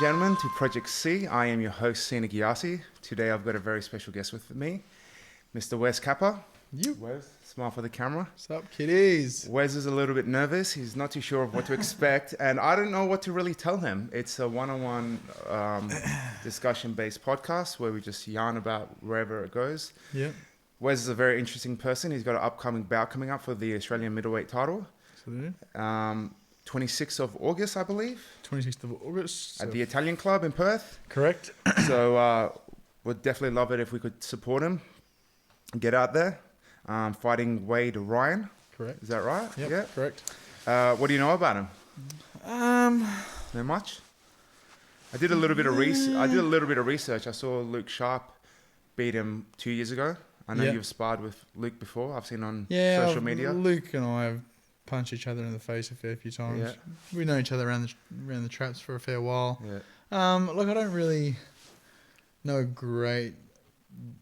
gentlemen, to Project C. I am your host, Cina Ghiassi. Today I've got a very special guest with me, Mr. Wes Capper. Wes, smile for the camera. What's up, kiddies? Wes is a little bit nervous. He's not too sure of what to expect, and I don't know what to really tell him. It's a one-on-one discussion-based podcast where we just yarn about wherever it goes. Yeah. Wes is a very interesting person. He's got an upcoming bout coming up for the Australian middleweight title. Absolutely. 26th of August, I believe. 26th of August. At the Italian Club in Perth. Correct. So would definitely love it if we could support him. Get out there. Fighting Wade Ryan. Correct. Is that right? Yep, yeah. correct. What do you know about him? Not much. I did a little bit of research. I saw Luke Sharp beat him 2 years ago. I know you've sparred with Luke before. I've seen on social media. Luke and I have punched each other in the face a fair few times. Yeah. We know each other around the traps for a fair while. Yeah. Look, I don't really know a great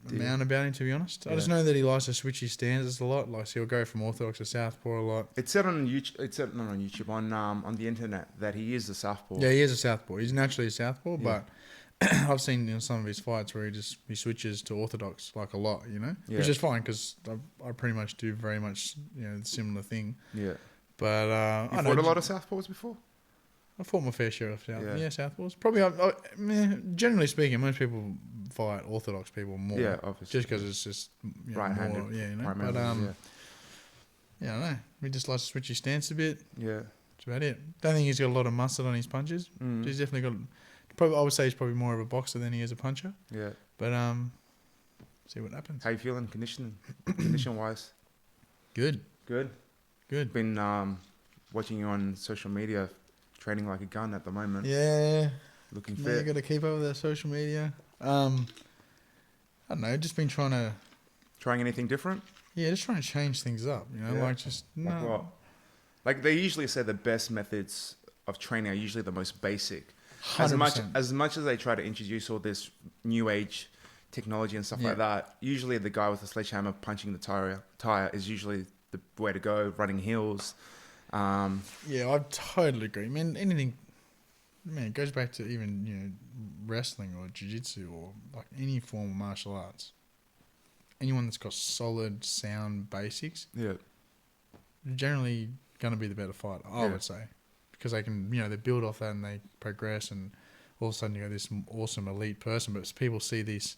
amount about him, to be honest. I just know that he likes to switch his stances a lot. Like, so he'll go from orthodox to southpaw a lot. It said on YouTube. It said not on YouTube, on the internet, that he is a southpaw. Yeah, he is a southpaw. He's naturally a southpaw, but I've seen some of his fights where he switches to orthodox like a lot, which is fine because I pretty much do very much the similar thing. Yeah. But you fought a lot of southpaws before? I fought my fair share of southpaws. Probably, generally speaking, most people fight orthodox people more. Yeah, obviously. Just because it's just right-handed. More, but I don't know. He just likes to switch his stance a bit. Yeah. That's about it. Don't think he's got a lot of mustard on his punches. He's definitely got. I would say he's probably more of a boxer than he is a puncher. Yeah. But see what happens. How you feeling condition-wise? Good. Been watching you on social media, training like a gun at the moment. Yeah. Looking fit. fit. You got to keep up with that social media. I don't know. Just been trying to. Trying anything different? Yeah, just trying to change things up. Like just like no. what? Like they usually say the best methods of training are usually the most basic. 100%. As much as they try to introduce all this new age technology and stuff like that, usually the guy with the sledgehammer punching the tire is usually the way to go. Running heels. Yeah, I totally agree. It goes back to even wrestling or jiu-jitsu or like any form of martial arts. Anyone that's got solid, sound basics, generally going to be the better fighter, I would say. Because they can, they build off that and they progress, and all of a sudden you got this awesome elite person. But people see these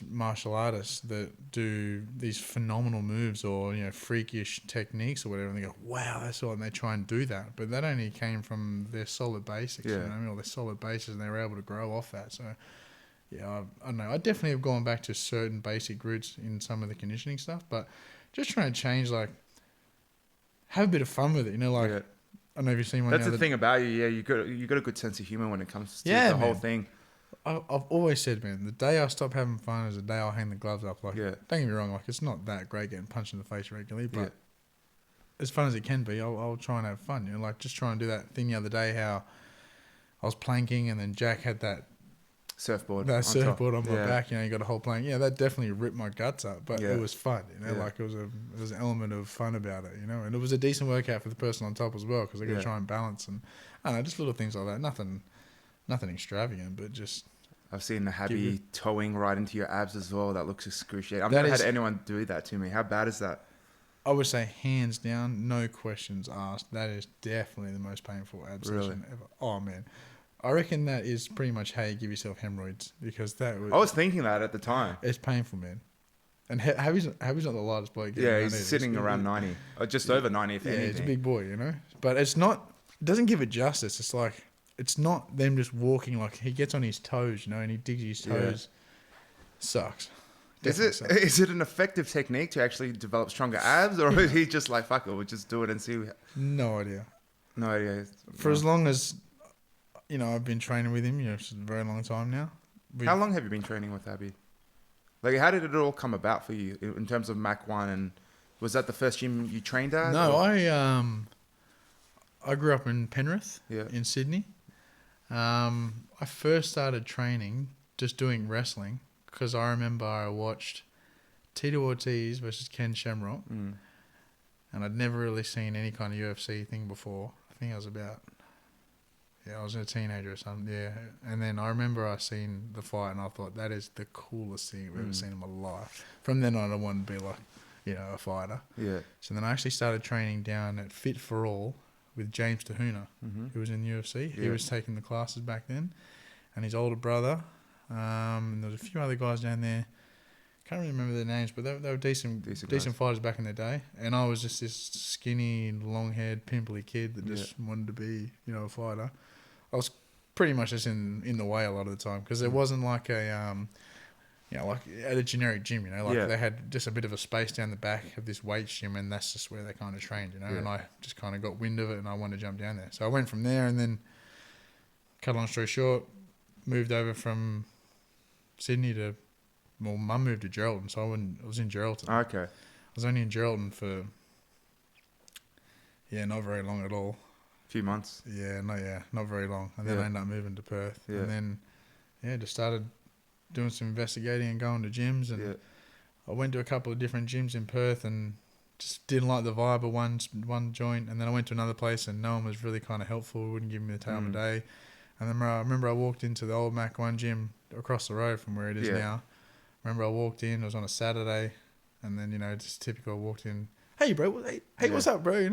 martial artists that do these phenomenal moves or freakish techniques or whatever, and they go, "Wow, that's all," and they try and do that. But that only came from their solid basics, or their solid bases, and they were able to grow off that. So, I don't know. I definitely have gone back to certain basic roots in some of the conditioning stuff, but just trying to change, like. Have a bit of fun with it, I don't know if you've seen one. That's the thing about you, you got a good sense of humor when it comes to the whole thing. I've always said, man, the day I stop having fun is the day I'll hang the gloves up. Like, don't get me wrong, like it's not that great getting punched in the face regularly, but as fun as it can be, I'll try and have fun. Like just trying to do that thing the other day, how I was planking and then Jack had that surfboard on my back, you got a whole plank. Yeah, that definitely ripped my guts up, but it was fun, like it was an element of fun about it, and it was a decent workout for the person on top as well, because they got to try and balance, and I don't know, just little things like that. Nothing extravagant, but just. I've seen the Happy towing right into your abs as well. That looks excruciating. I've never had anyone do that to me. How bad is that? I would say hands down, no questions asked. That is definitely the most painful ab session ever. Oh man. I reckon that is pretty much how you give yourself hemorrhoids, because I was thinking that at the time. It's painful, man. And Happy's not the lightest bloke. Yeah, he's sitting around 90, or just over 90 if anything. Yeah, he's a big boy, But it's not. It doesn't give it justice. It's like it's not them just walking. Like he gets on his toes, and he digs his toes. Sucks. Is it an effective technique to actually develop stronger abs, or is he just like fuck it, we'll just do it and see? No idea. For as long as. I've been training with him, for a very long time now. How long have you been training with Abby? Like, how did it all come about for you in terms of Mach 1? And was that the first gym you trained at? No, I grew up in Penrith, in Sydney. I first started training just doing wrestling because I remember I watched Tito Ortiz versus Ken Shamrock, and I'd never really seen any kind of UFC thing before. I think I was about Yeah, I was a teenager or something. Yeah, and then I remember I seen the fight, and I thought that is the coolest thing I've ever seen in my life. From then on, I wanted to be like, a fighter. Yeah. So then I actually started training down at Fit for All with James Tahuna, who was in the UFC. He was taking the classes back then, and his older brother. And there was a few other guys down there. Can't really remember their names, but they were decent fighters back in the day. And I was just this skinny, long-haired, pimply kid that just wanted to be, a fighter. I was pretty much just in the way a lot of the time because there wasn't like a, like at a generic gym, they had just a bit of a space down the back of this weights gym, and that's just where they kind of trained, and I just kind of got wind of it and I wanted to jump down there. So I went from there, and then, cut a long story short, moved over from Sydney to, Mum moved to Geraldton, so I was in Geraldton. Okay. I was only in Geraldton for, not very long at all. A few months. Not very long. And then I ended up moving to Perth. Yeah. And then, just started doing some investigating and going to gyms. And I went to a couple of different gyms in Perth and just didn't like the vibe of one joint. And then I went to another place and no one was really kind of helpful, wouldn't give me the time of day. And then I remember I walked into the old Mac 1 gym across the road from where it is now. Remember I walked in, it was on a Saturday, and then, just typical, I walked in, hey bro, hey, what's up, bro?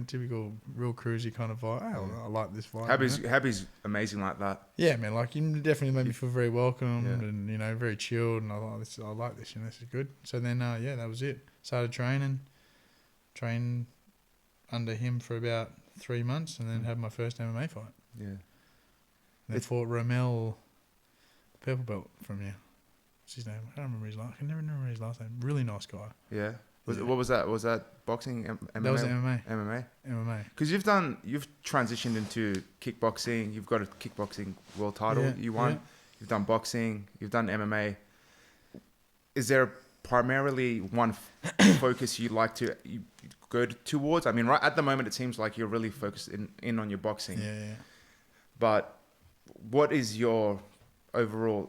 Typical real cruisy kind of vibe. Oh, I like this vibe. Happy's amazing like that. Yeah, man, like you definitely made me feel very welcomed and, very chilled, and I like this, this is good. So then, that was it. Started trained under him for about 3 months, and then had my first MMA fight. Yeah. Then fought Romel, the purple belt from you. What's his name? I can't remember his last. I can never remember his last name. Really nice guy. Yeah. What was that? Was that boxing? MMA? That was MMA. MMA. Because you've transitioned into kickboxing. You've got a kickboxing world title. You won. Yeah. You've done boxing. You've done MMA. Is there primarily one focus you like to go towards? I mean, right at the moment, it seems like you're really focused in on your boxing. Yeah. But what is your overall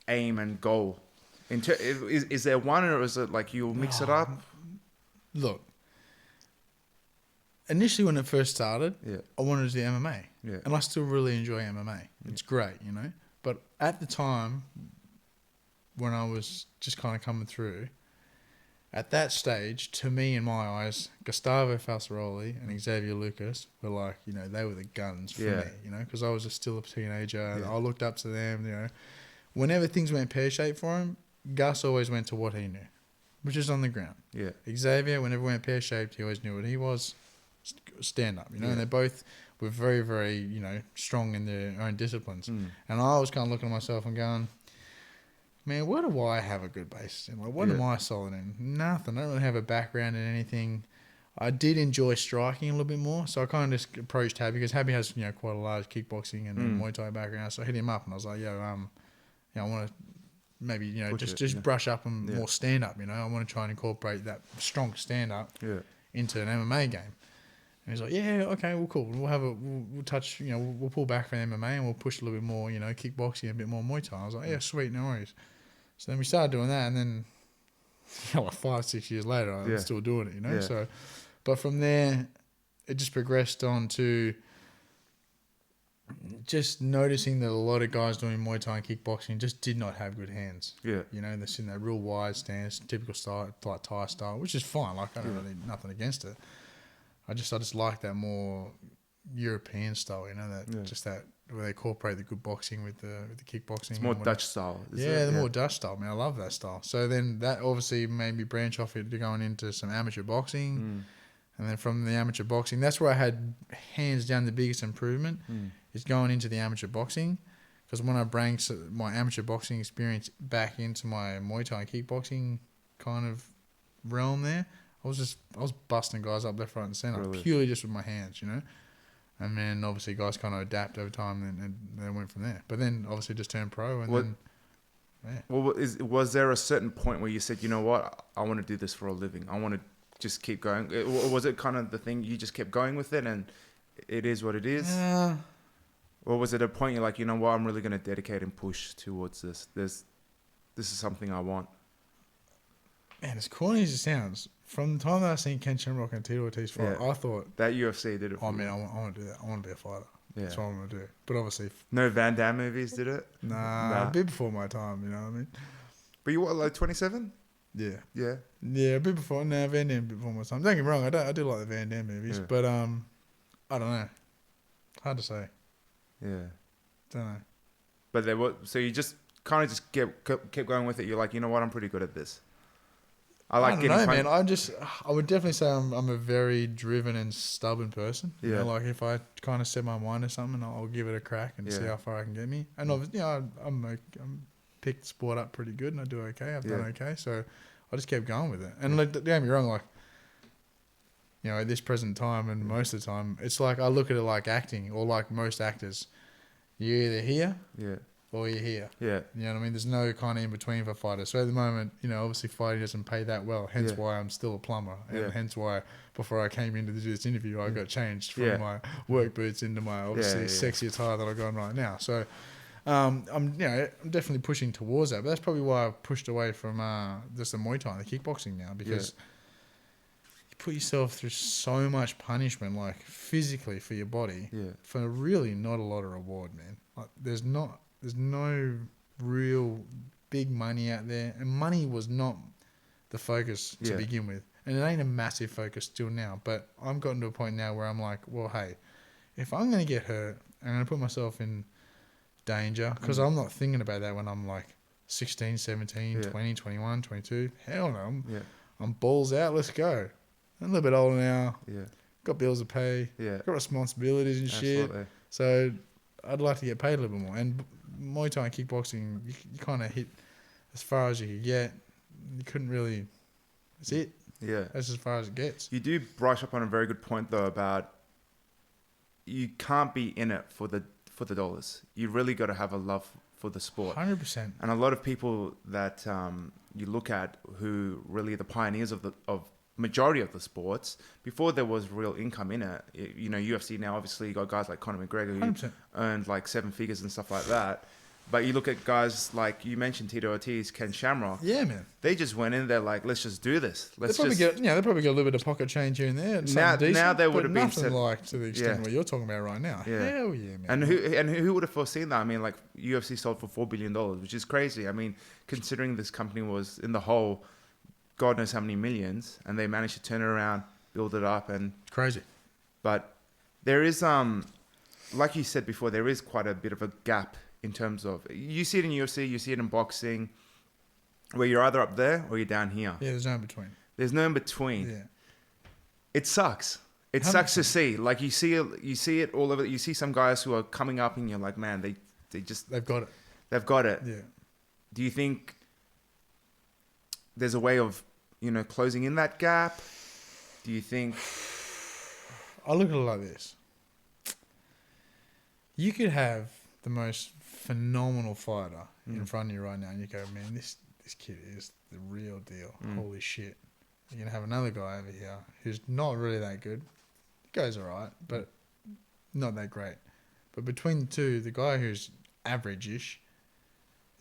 aim and goal? Is there one, or is it like you'll mix it up? Look, initially when it first started, I wanted to do MMA. Yeah. And I still really enjoy MMA. It's great, But at the time, when I was just kind of coming through, at that stage, to me, in my eyes, Gustavo Falsaroli and Xavier Lucas were like, they were the guns for me, because I was still a teenager. And I looked up to them, Whenever things went pear-shaped for him, Gus always went to what he knew, which is on the ground. Yeah. Xavier, whenever it went pear-shaped, he always knew what he was, stand-up, And they both were very, very, strong in their own disciplines. And I was kind of looking at myself and going, man, where do I have a good basis in? Like, what am I solid in? Nothing. I don't really have a background in anything. I did enjoy striking a little bit more, so I kind of just approached Happy, because Happy has, quite a large kickboxing and Muay Thai background. So I hit him up and I was like, I want to maybe, just brush up and more stand up, I want to try and incorporate that strong stand up into an MMA game. And he's like, okay, well, cool. We'll touch, we'll pull back from MMA and we'll push a little bit more, kickboxing and a bit more Muay Thai. I was like, sweet, no worries. So then we started doing that, and then, like 5-6 years later, I'm still doing it, So, but from there, it just progressed on to just noticing that a lot of guys doing Muay Thai and kickboxing just did not have good hands. Yeah. They're sitting there real wide stance, typical style, like Thai style, which is fine. Like, I don't really nothing against it. I just like that more European style, just that where they incorporate the good boxing with the kickboxing. It's more Dutch style. More Dutch style. Man, I love that style. So then that obviously made me branch off into going into some amateur boxing. And then from the amateur boxing, that's where I had hands down the biggest improvement is going into the amateur boxing. Because when I bring my amateur boxing experience back into my Muay Thai and kickboxing kind of realm there, I was busting guys up left, right and centre, purely just with my hands, And then obviously guys kind of adapt over time and they went from there. But then obviously just turned pro and Well, was there a certain point where you said, you know what, I want to do this for a living. I want to just keep going. Or was it kind of the thing you just kept going with it and it is what it is? Or was it a point you're like, you know what, I'm really going to dedicate and push towards this. This is something I want. Man, as corny as it sounds, from the time that I seen Ken Shamrock and Tito Ortiz fight, I thought... That UFC did it for man, I want to do that. I want to be a fighter. That's what I'm gonna do. But obviously, no Van Damme movies, did it? Nah, a bit before my time. You know what I mean? But you what, like 27? Yeah. Yeah. A bit before. Nah, Van Damme a bit before my time. Don't get me wrong. I do like the Van Damme movies, but I don't know. Hard to say. Yeah. Don't know. But there was, so you just kind of just kept going with it. You're like, you know what, I'm pretty good at this. I don't know, man. I would definitely say I'm a very driven and stubborn person. Yeah. You know, like if I kind of set my mind to something, I'll give it a crack and see how far I can get me. And obviously, I'm picked the sport up pretty good and I do okay. I've done okay. So I just kept going with it. And don't get me wrong, like, you know, at this present time and most of the time, it's like I look at it like acting or like most actors. You're either here or you're here. Yeah. You know what I mean? There's no kind of in between for fighters. So at the moment, you know, obviously fighting doesn't pay that well. Hence why I'm still a plumber. And hence why before I came in to do this interview, I got changed from my work boots into my obviously sexy attire that I've got on right now. So I'm definitely pushing towards that. But that's probably why I've pushed away from just the Muay Thai and the kickboxing now, because you put yourself through so much punishment, like physically for your body, for really not a lot of reward, man. Like there's no real big money out there, and money was not the focus to begin with, and it ain't a massive focus still now. But I'm gotten to a point now where I'm like, well, hey, if I'm going to get hurt, I'm going to put myself in danger, because I'm not thinking about that when I'm like 16, 17, 20, 21, 22. Hell no, I'm balls out, let's go. I'm a little bit older now, got bills to pay, got responsibilities and shit, so I'd like to get paid a little bit more. And Muay Thai and kickboxing, you kind of hit as far as you could get. You couldn't really. That's it. Yeah. That's as far as it gets. You do brush up on a very good point though about you can't be in it for the dollars. You really got to have a love for the sport. 100%. And a lot of people that you look at who really are the pioneers of majority of the sports, before there was real income in it. You know, UFC now, obviously, you got guys like Conor McGregor who 100%. earned like 7 figures and stuff like that. But you look at guys like, you mentioned Tito Ortiz, Ken Shamrock. Yeah, man. They just went in there like, let's just do this. They probably get a little bit of pocket change here and there. Now they would have been nothing like to the extent what you're talking about right now. Yeah. Hell yeah, man. And who would have foreseen that? I mean, like UFC sold for $4 billion, which is crazy. I mean, considering this company was in the hole, God knows how many millions, and they managed to turn it around, build it up, and crazy. But there is, like you said before, there is quite a bit of a gap in terms of, you see it in UFC, you see it in boxing, where you're either up there or you're down here. Yeah, there's no in between. There's no in between. Yeah. It sucks. It 100%. Sucks to see. Like you see it all over. You see some guys who are coming up, and you're like, man, they've got it. They've got it. Yeah. Do you think there's a way of, you know, closing in that gap? Do you think? I look at it like this. You could have the most phenomenal fighter in front of you right now, and you go, man, this kid is the real deal. Holy shit. You're going to have another guy over here who's not really that good. He goes all right, but not that great. But between the two, the guy who's average-ish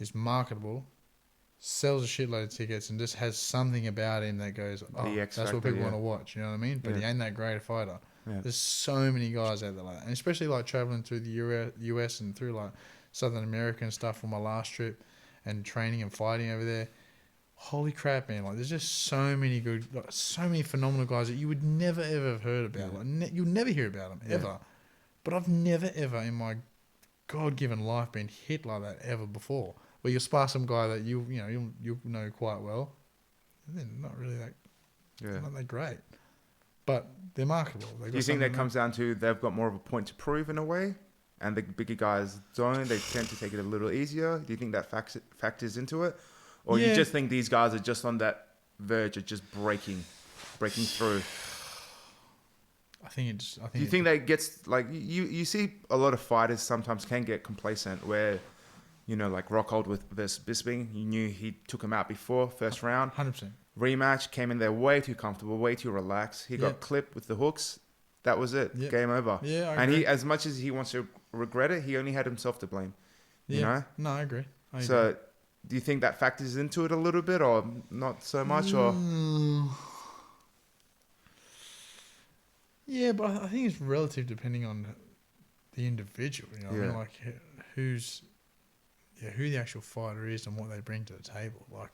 is marketable, sells a shitload of tickets, and just has something about him that goes, oh, that's what people want to watch. You know what I mean? But he ain't that great a fighter. Yeah. There's so many guys out there like that. And especially like traveling through the US and through like Southern America and stuff for my last trip and training and fighting over there. Holy crap, man. Like there's just so many good, like, so many phenomenal guys that you would never ever have heard about. Like you'll never hear about them ever. But I've never ever in my God-given life been hit like that ever before. Where you'll spar some guy that you'll know quite well. And they're not really not that great. But they're marketable. Do you think that comes down to they've got more of a point to prove in a way, and the bigger guys don't? They tend to take it a little easier. Do you think that factors into it, or you just think these guys are just on that verge of just breaking through? Do you think that gets like you see a lot of fighters sometimes can get complacent where, you know, like Rockhold versus Bisping, you knew he took him out before first round. 100%. Rematch, came in there way too comfortable, way too relaxed. He got clipped with the hooks. That was it. Yep. Game over. Yeah, I agree. He, as much as he wants to regret it, he only had himself to blame. Yeah. You know? No, I agree. So, do you think that factors into it a little bit, or not so much, or? Yeah, but I think it's relative depending on the individual. You know what I mean? Like who the actual fighter is and what they bring to the table. Like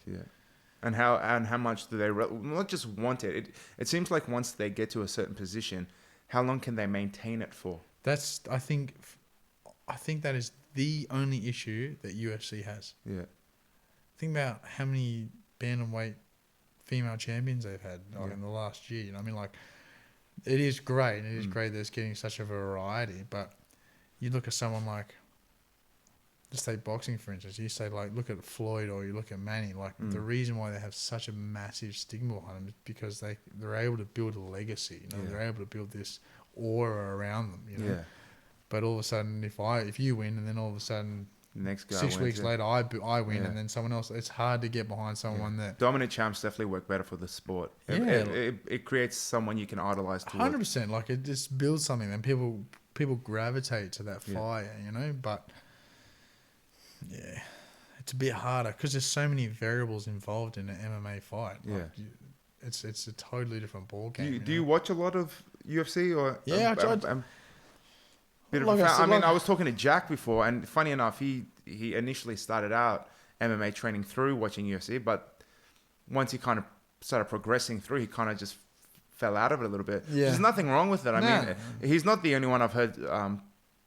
and how much do they not just want it? It seems like once they get to a certain position, how long can they maintain it for? I think that is the only issue that UFC has. Yeah. Think about how many bantamweight female champions they've had in the last year. You know what I mean? Like, it is great. It is great that it's getting such a variety. But you look at someone like, just say boxing, for instance. You say, like, look at Floyd or you look at Manny. Like, the reason why they have such a massive stigma behind them is because they're able to build a legacy. You know, they're able to build this aura around them. You know. Yeah. But all of a sudden, if you win, and then all of a sudden, the next guy 6 weeks later, I win, and then someone else. It's hard to get behind someone that dominant champs definitely work better for the sport. It creates someone you can idolize. 100%. Like, it just builds something, and people gravitate to that fire. You know, but it's a bit harder because there's so many variables involved in an MMA fight. Like, it's a totally different ball game. Do you watch a lot of UFC or? Yeah, I was talking to Jack before, and funny enough, he initially started out MMA training through watching UFC, but once he kind of started progressing through, he kind of just fell out of it a little bit. Yeah. There's nothing wrong with it. I mean, he's not the only one I've heard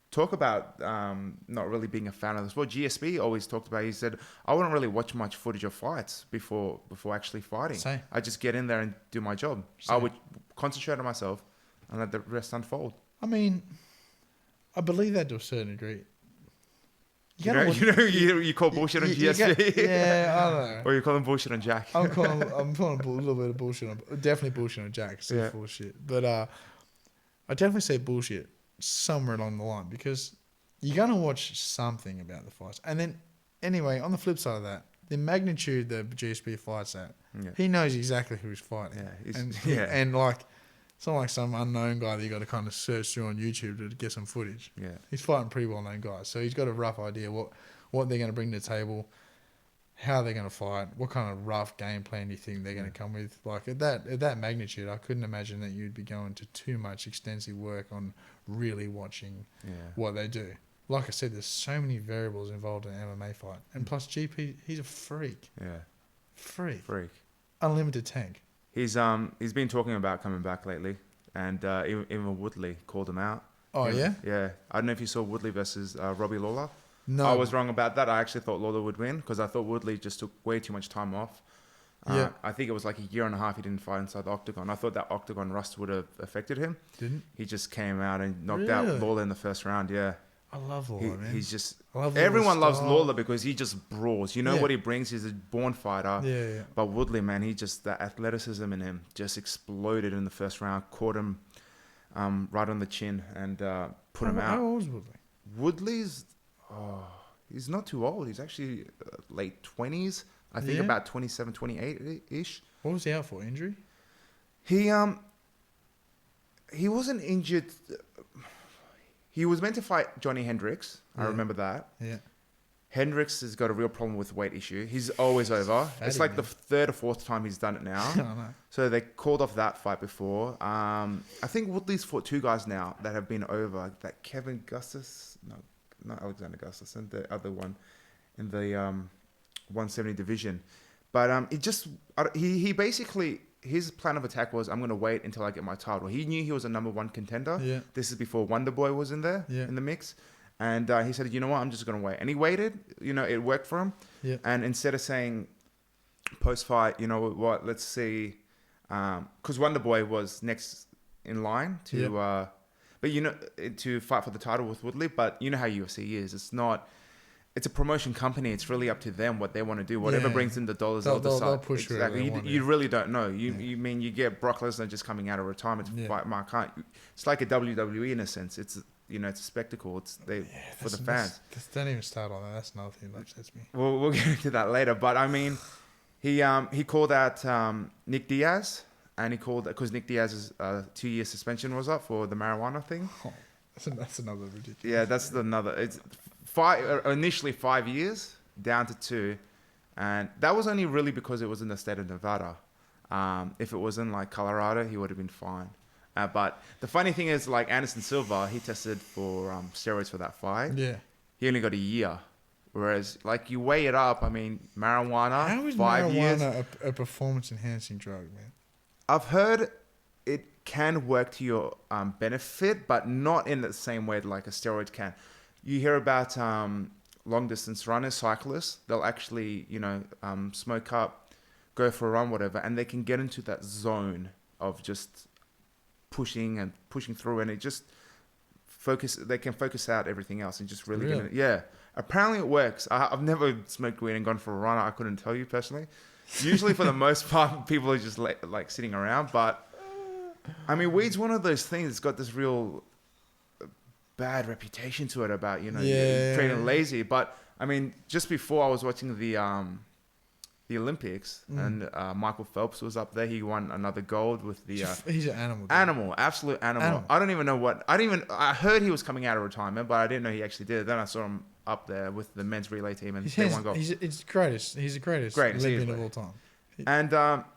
talk about not really being a fan of the sport. GSP always talked about it. He said, I wouldn't really watch much footage of fights before actually fighting. Same. I just get in there and do my job. Same. I would concentrate on myself and let the rest unfold. I mean, I believe that to a certain degree. You call bullshit on GSP? I don't know. Or you call him bullshit on Jack? I'm calling a little bit of bullshit on... Definitely bullshit on Jack. It's full shit. But I definitely say bullshit somewhere along the line because you're going to watch something about the fights. And then, anyway, on the flip side of that, the magnitude that GSP fights at, he knows exactly who he's fighting. And like... It's not like some unknown guy that you got to kind of search through on YouTube to get some footage. Yeah, he's fighting pretty well-known guys, so he's got a rough idea what they're going to bring to the table, how they're going to fight, what kind of rough game plan do you think they're going to come with. Like at that magnitude, I couldn't imagine that you'd be going to too much extensive work on really watching what they do. Like I said, there's so many variables involved in an MMA fight, and plus GP, he's a freak. Yeah, freak, unlimited tank. He's been talking about coming back lately, and even Woodley called him out. Oh, yeah? Yeah. I don't know if you saw Woodley versus Robbie Lawler. No. I was wrong about that. I actually thought Lawler would win because I thought Woodley just took way too much time off. I think it was like a year and a half he didn't fight inside the octagon. I thought that octagon rust would have affected him. Didn't? He just came out and knocked out Lawler in the first round, I love Lawler, man. He's just... Everyone loves Lawler because he just brawls. You know what he brings? He's a born fighter. Yeah. But Woodley, man, the athleticism in him just exploded in the first round. Caught him right on the chin and put him out. How old is Woodley? Woodley's... he's not too old. He's actually late 20s. I think about 27, 28-ish. What was he out for? Injury? He wasn't injured... He was meant to fight Johnny Hendricks. I remember that. Yeah. Hendricks has got a real problem with weight issue. He's always over. It's like the third or fourth time he's done it now. I know. So they called off that fight before. I think Woodley's fought two guys now that have been over. That Kevin Gustus, no, not Alexander Gustus, and the other one in the 170 division. But he basically... His plan of attack was, I'm going to wait until I get my title. He knew he was a number one contender. Yeah. This is before Wonder Boy was in there, in the mix. And he said, you know what, I'm just going to wait. And he waited. You know, it worked for him. Yeah. And instead of saying post-fight, you know what, let's see. Because Wonder Boy was next in line to fight for the title with Woodley. But you know how UFC is. It's a promotion company. It's really up to them what they want to do. Whatever brings in the dollars, they'll decide. They'll push exactly. You really don't know. You mean you get Brock Lesnar just coming out of retirement to fight Mark Hunt. It's like a WWE in a sense. It's a spectacle. It's for the fans. Don't even start on that. That's another thing that upsets me. We'll get into that later. But I mean, he called out Nick Diaz, and he called because Nick Diaz's 2-year suspension was up for the marijuana thing. Oh, that's another ridiculous. Yeah, that's another. It's initially 5 years down to 2, and that was only really because it was in the state of Nevada. If it was in like Colorado, he would have been fine. But the funny thing is, like Anderson Silva, he tested for steroids for that fight. Yeah. He only got a year. Whereas, like, you weigh it up, I mean, marijuana, How is 5 years. marijuana a performance-enhancing drug, man? I've heard it can work to your benefit, but not in the same way like a steroid can. You hear about long-distance runners, cyclists. They'll actually, smoke up, go for a run, whatever, and they can get into that zone of just pushing through, and it just they can focus out everything else and just really, yeah. Apparently it works. I've never smoked weed and gone for a run. I couldn't tell you personally. Usually for the most part, people are just like sitting around. But I mean, weed's one of those things that's got this real bad reputation to it about, trading lazy. But I mean, just before I was watching the Olympics, and Michael Phelps was up there. He won another gold with the. He's an animal. Dude. Absolute animal. I don't even know what. I heard he was coming out of retirement, but I didn't know he actually did it. Then I saw him up there with the men's relay team, and they won gold. He's the greatest Olympian of all time. And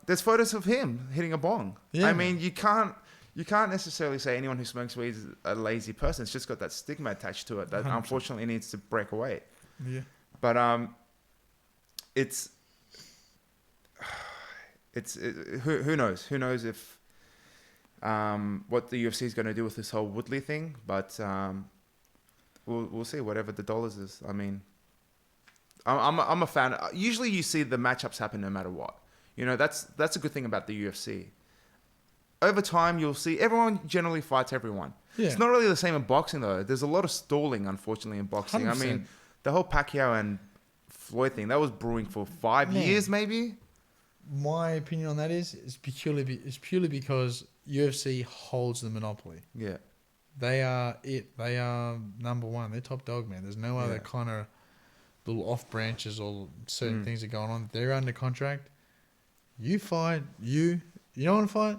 there's photos of him hitting a bong. Yeah, I mean, you can't necessarily say anyone who smokes weed is a lazy person. It's just got that stigma attached to it that 100%. Unfortunately needs to break away. Yeah. But who knows? Who knows if what the UFC is going to do with this whole Woodley thing? But we'll see. Whatever the dollars is. I mean, I'm a fan. Usually, you see the matchups happen no matter what. That's a good thing about the UFC. Over time, you'll see everyone generally fights everyone. Yeah. It's not really the same in boxing though. There's a lot of stalling, unfortunately, in boxing. 100%. I mean, the whole Pacquiao and Floyd thing that was brewing for 5 years, maybe. My opinion on that is purely because UFC holds the monopoly. Yeah. They are it. They are number one. They're top dog, man. There's no other kind of little off branches or certain things that are going on. They're under contract. You fight. You don't want to fight?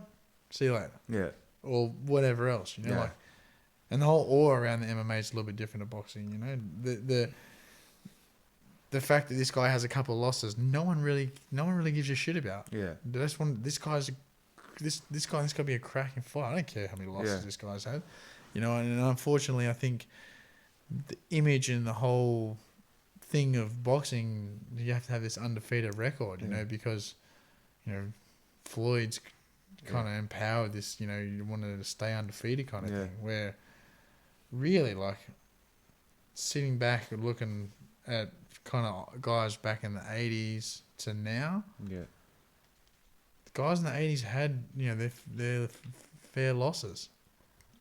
See you later. Yeah. Or whatever else, like. And the whole aura around the MMA is a little bit different to boxing, The fact that this guy has a couple of losses, no one really gives a shit about. Yeah. This guy's got to be a cracking fight. I don't care how many losses this guy's had, And unfortunately, I think the image and the whole thing of boxing, you have to have this undefeated record, because Floyd's kind of empowered this. You wanted to stay undefeated kind of thing. Where really, like, sitting back and looking at kind of guys back in the 80s to now. Yeah. The guys in the 80s had, their fair losses.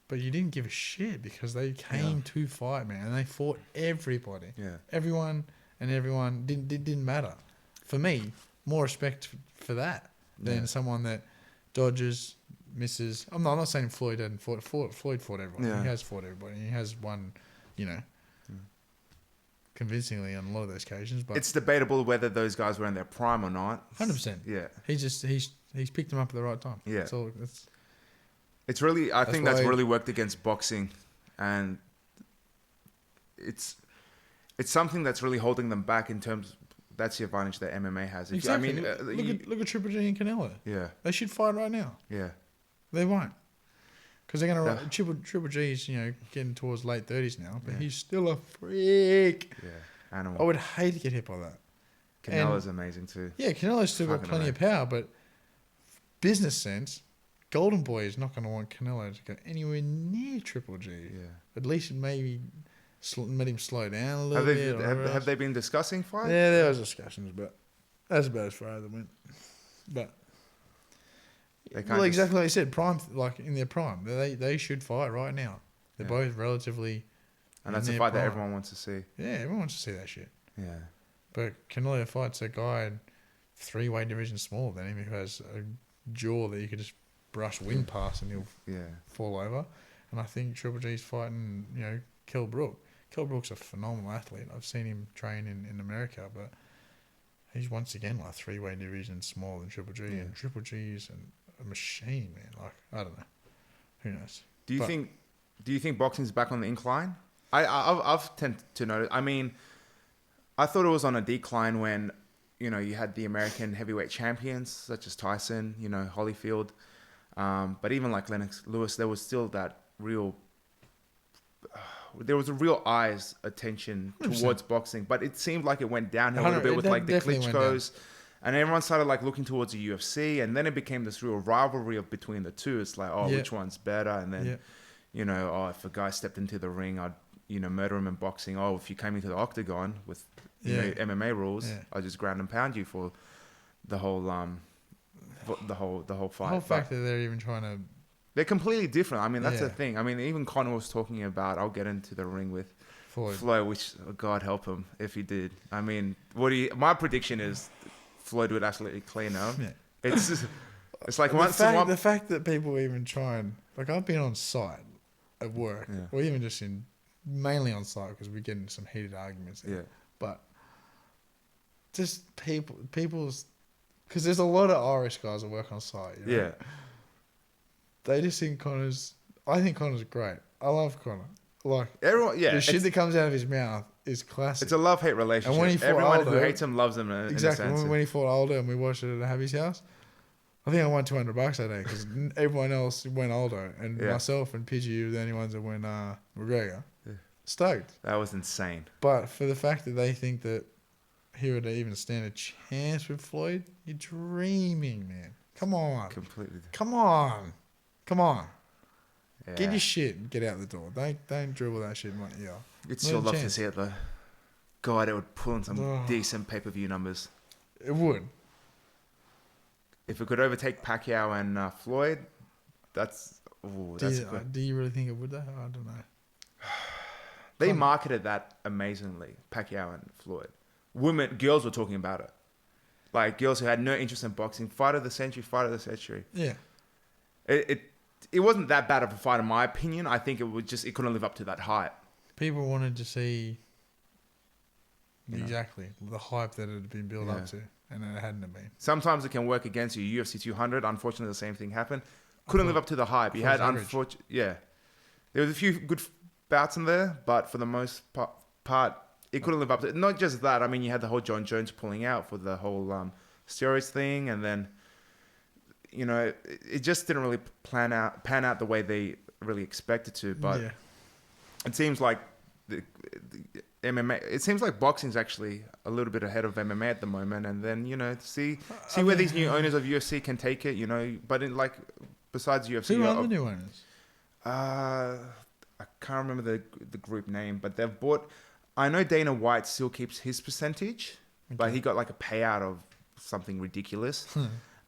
But you didn't give a shit because they came to fight, man. And they fought everybody. Yeah. Everyone didn't matter. For me, more respect for that than someone that dodges, misses. I'm not saying Floyd hadn't fought. Floyd fought everyone. Yeah. He has fought everybody. He has won, convincingly on a lot of those occasions, but it's debatable whether those guys were in their prime or not. 100%. Yeah, he's picked them up at the right time. Yeah, so it's really I think that's really worked against boxing, and it's something that's really holding them back in terms. That's the advantage that MMA has. Exactly. Look at Triple G and Canelo. Yeah, they should fight right now. Yeah, they won't. Because they're going to... Triple G's, getting towards late 30s now. But he's still a freak. Yeah, animal. I would hate to get hit by that. Canelo's amazing too. Yeah, Canelo's still got plenty of power. But business sense, Golden Boy is not going to want Canelo to go anywhere near Triple G. Yeah. At least maybe let him slow down a little bit. Have they been discussing fights? Yeah, there was discussions, but that's about as far as it went. But... exactly like you said, prime, like in their prime, they should fight right now. They're both relatively, and that's a fight that everyone wants to see. Yeah, everyone wants to see that shit. Yeah, but Canelo fights a guy 3-weight division smaller than him who has a jaw that you could just brush wind past and he'll fall over. And I think Triple G's fighting, Kell Brook. Kell Brook's a phenomenal athlete. I've seen him train in America, but he's once again like 3-weight division smaller than Triple G, and Triple G's a machine, man. Like, I don't know. Who knows? Do you think boxing's back on the incline? I've tended to notice. I mean, I thought it was on a decline when, you had the American heavyweight champions such as Tyson, Holyfield. But even like Lennox Lewis, there was still that real. There was a real eyes attention 100%. towards boxing, but it seemed like it went downhill a little bit with like the Klitschko's, and everyone started like looking towards the UFC, and then it became this real rivalry between the two. It's like, oh, which one's better? And then, you know, oh, if a guy stepped into the ring, I'd, you know, murder him in boxing. Oh, if you came into the octagon with you know, MMA rules, I'd just ground and pound you for the whole the whole fight. The whole fact that they're even trying to. They're completely different. I mean, that's the thing. I mean, even Conor was talking about, I'll get into the ring with Floyd, which, oh, God help him if he did. I mean, my prediction is Floyd would absolutely clean him. Yeah. It's like the fact that people even try and, like, I've been on site at work, or even just mainly on site because we get into some heated arguments there. Yeah. But just people's, because there's a lot of Irish guys that work on site. You know? Yeah. They just think I think Conor's great. I love Conor. Like, everyone, the shit that comes out of his mouth is classic. It's a love-hate relationship. And when he fought Everyone Aldo, who hates him loves him. Exactly. When he fought Aldo and we watched it at Happy's house, I think I won $200 that day because everyone else went Aldo, and myself and Pidgey were the only ones that went McGregor. Yeah. Stoked. That was insane. But for the fact that they think that he would even stand a chance with Floyd, you're dreaming, man. Come on. Completely. Come on. Yeah. Get your shit and get out the door. Don't dribble that shit in my ear. You'd still love to see it though. God, it would pull in some decent pay-per-view numbers. It would. If it could overtake Pacquiao and Floyd, that's good. Do you really think it would though? I don't know. They marketed that amazingly, Pacquiao and Floyd. Girls were talking about it. Like girls who had no interest in boxing. Fight of the century. Yeah. It wasn't that bad of a fight in my opinion. I think it couldn't live up to that hype. People wanted to see the hype that had been built up to, and it hadn't been. Sometimes it can work against you. UFC 200, unfortunately, the same thing happened. Couldn't live up to the hype. You had there was a few good bouts in there, but for the most part, it couldn't live up to it. Not just that. I mean, you had the whole John Jones pulling out for the whole steroids thing, and then, you know, it just didn't really pan out the way they really expected to. But it seems like the MMA. It seems like boxing's actually a little bit ahead of MMA at the moment. And then, you know, see where these new owners of UFC can take it. You know, but besides UFC, who are the new owners? I can't remember the group name, but they've bought. I know Dana White still keeps his percentage, but he got like a payout of something ridiculous.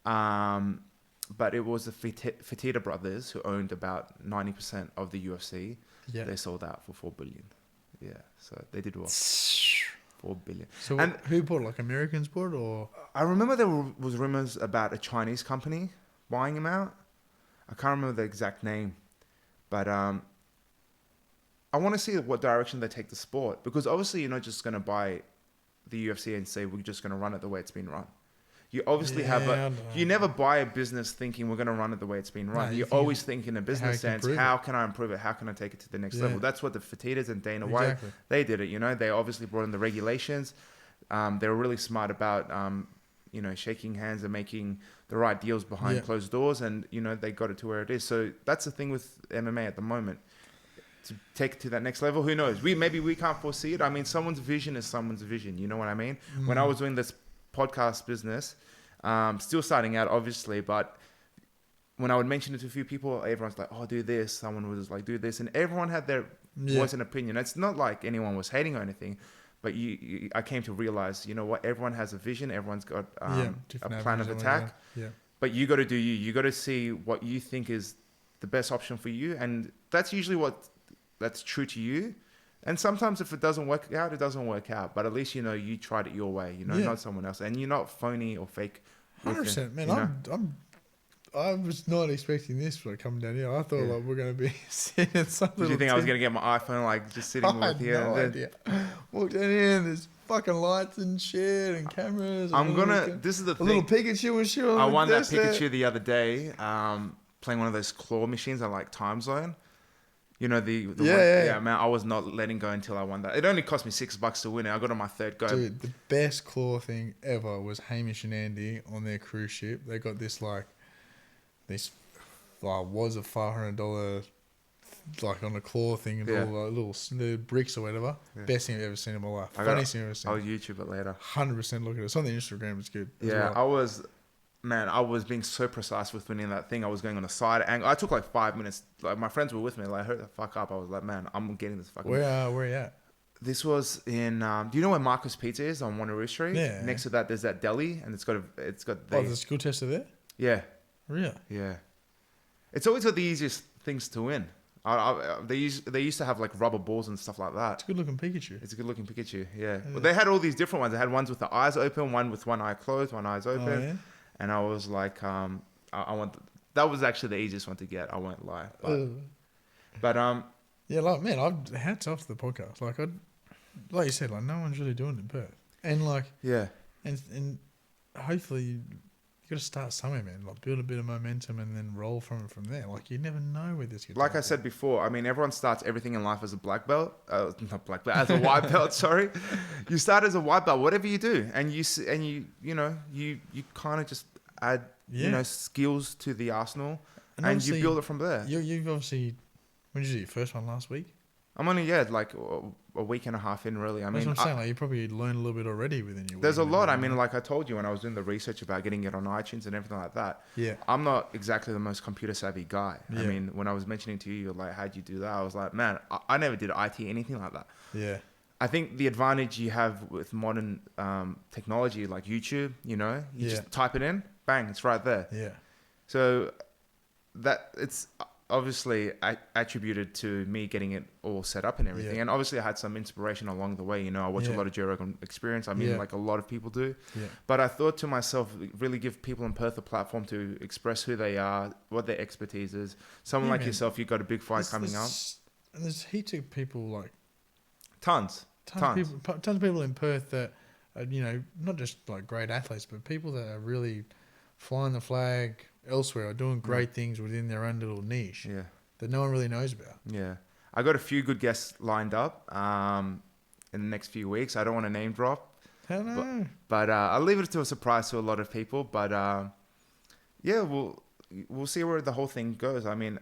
But it was the Fertitta brothers who owned about 90% of the UFC. Yeah. They sold out for $4 billion. Yeah, so they did well. $4 billion. So who bought, like Americans bought, or? I remember there was rumors about a Chinese company buying him out. I can't remember the exact name, but I want to see what direction they take the sport, because obviously you're not just going to buy the UFC and say we're just going to run it the way it's been run. You obviously you never buy a business thinking we're going to run it the way it's been run. You always think in a business sense, how can I improve it? How can I take it to the next level? That's what the Fertittas and Dana White, they did it. You know, they obviously brought in the regulations. They were really smart about, you know, shaking hands and making the right deals behind closed doors. And, you know, they got it to where it is. So that's the thing with MMA at the moment. To take it to that next level, who knows? Maybe we can't foresee it. I mean, someone's vision is someone's vision. You know what I mean? When I was doing this podcast business, still starting out obviously, but when I would mention it to a few people, everyone's like, oh, do this. Someone was like, do this. And everyone had their voice and opinion. It's not like anyone was hating or anything, but I came to realize, you know what? Everyone has a vision. Everyone's got a plan of attack. But you got to do you. You got to see what you think is the best option for you. And that's usually that's true to you. And sometimes if it doesn't work out, it doesn't work out. But at least, you know, you tried it your way, you know, not someone else. And you're not phony or fake. 100%, man. You know? I was not expecting this for coming down here. I thought like we're going to be sitting in something. Did you think I was going to get my iPhone like just sitting with you? I had no idea. Walked down here and there's fucking lights and shit and cameras. This is the thing. A little Pikachu and shit. I won that Pikachu the other day, playing one of those claw machines on like Time Zone. You know, the one, man, I was not letting go until I won that. It only cost me $6 to win it. I got on my third go. Dude, the best claw thing ever was Hamish and Andy on their cruise ship. They got this was a $500 like on the claw thing and all the little bricks or whatever. Yeah. Best thing I've ever seen in my life. Funniest thing I've ever seen. I'll YouTube it later. 100% look at it. It's on the Instagram. It's good. Yeah, well. I was being so precise with winning that thing. I was going on a side angle. I took like 5 minutes. Like my friends were with me. Like, hurry the fuck up. I was like, man, I'm getting this fucking. Where are you at? This was in. Do you know where Marcus Pizza is on Wanneroo Street? Yeah. Next to that, there's that deli, and it's got. The school tester there. Yeah. Really? Yeah. It's always got the easiest things to win. They used to have like rubber balls and stuff like that. It's a good looking Pikachu. It's a good looking Pikachu. Yeah. But they had all these different ones. They had ones with the eyes open, one with one eye closed, one eye's open. Oh, yeah? And I was like, I want. That was actually the easiest one to get. I won't lie. But yeah, like man, I've hats off to the podcast. Like you said, like no one's really doing it in Perth, and like and hopefully you got to start somewhere, man. Like build a bit of momentum and then roll from there. Like you never know where this. Like I said before, I mean, everyone starts everything in life as a black belt, not black belt, as a white belt. Sorry, you start as a white belt, whatever you do, and you kind of just add skills to the arsenal, and you build it from there. You've obviously, when did you do your first one last week? I'm only like a week and a half in, really. I mean, that's what I'm saying. Like you probably learned a little bit already within your. There's a lot. I mean, like I told you when I was doing the research about getting it on iTunes and everything like that. Yeah. I'm not exactly the most computer savvy guy. Yeah. I mean, when I was mentioning to you, you're like, how'd you do that? I was like, man, I never did IT anything like that. Yeah. I think the advantage you have with modern technology like YouTube, you just type it in, bang, it's right there. Yeah. So that it's obviously attributed to me getting it all set up and everything. Yeah. And obviously I had some inspiration along the way. I watch a lot of Joe Rogan Experience. I mean, like a lot of people do. Yeah. But I thought to myself, really give people in Perth a platform to express who they are, what their expertise is. Someone like yourself, you've got a big fight coming up. And there's heaps of people like... Tons of people in Perth that are, not just like great athletes, but people that are really flying the flag elsewhere or doing great things within their own little niche that no one really knows about. Yeah. I got a few good guests lined up in the next few weeks. I don't want to name drop. Hell no. But I'll leave it to a surprise to a lot of people. But we'll see where the whole thing goes. I mean,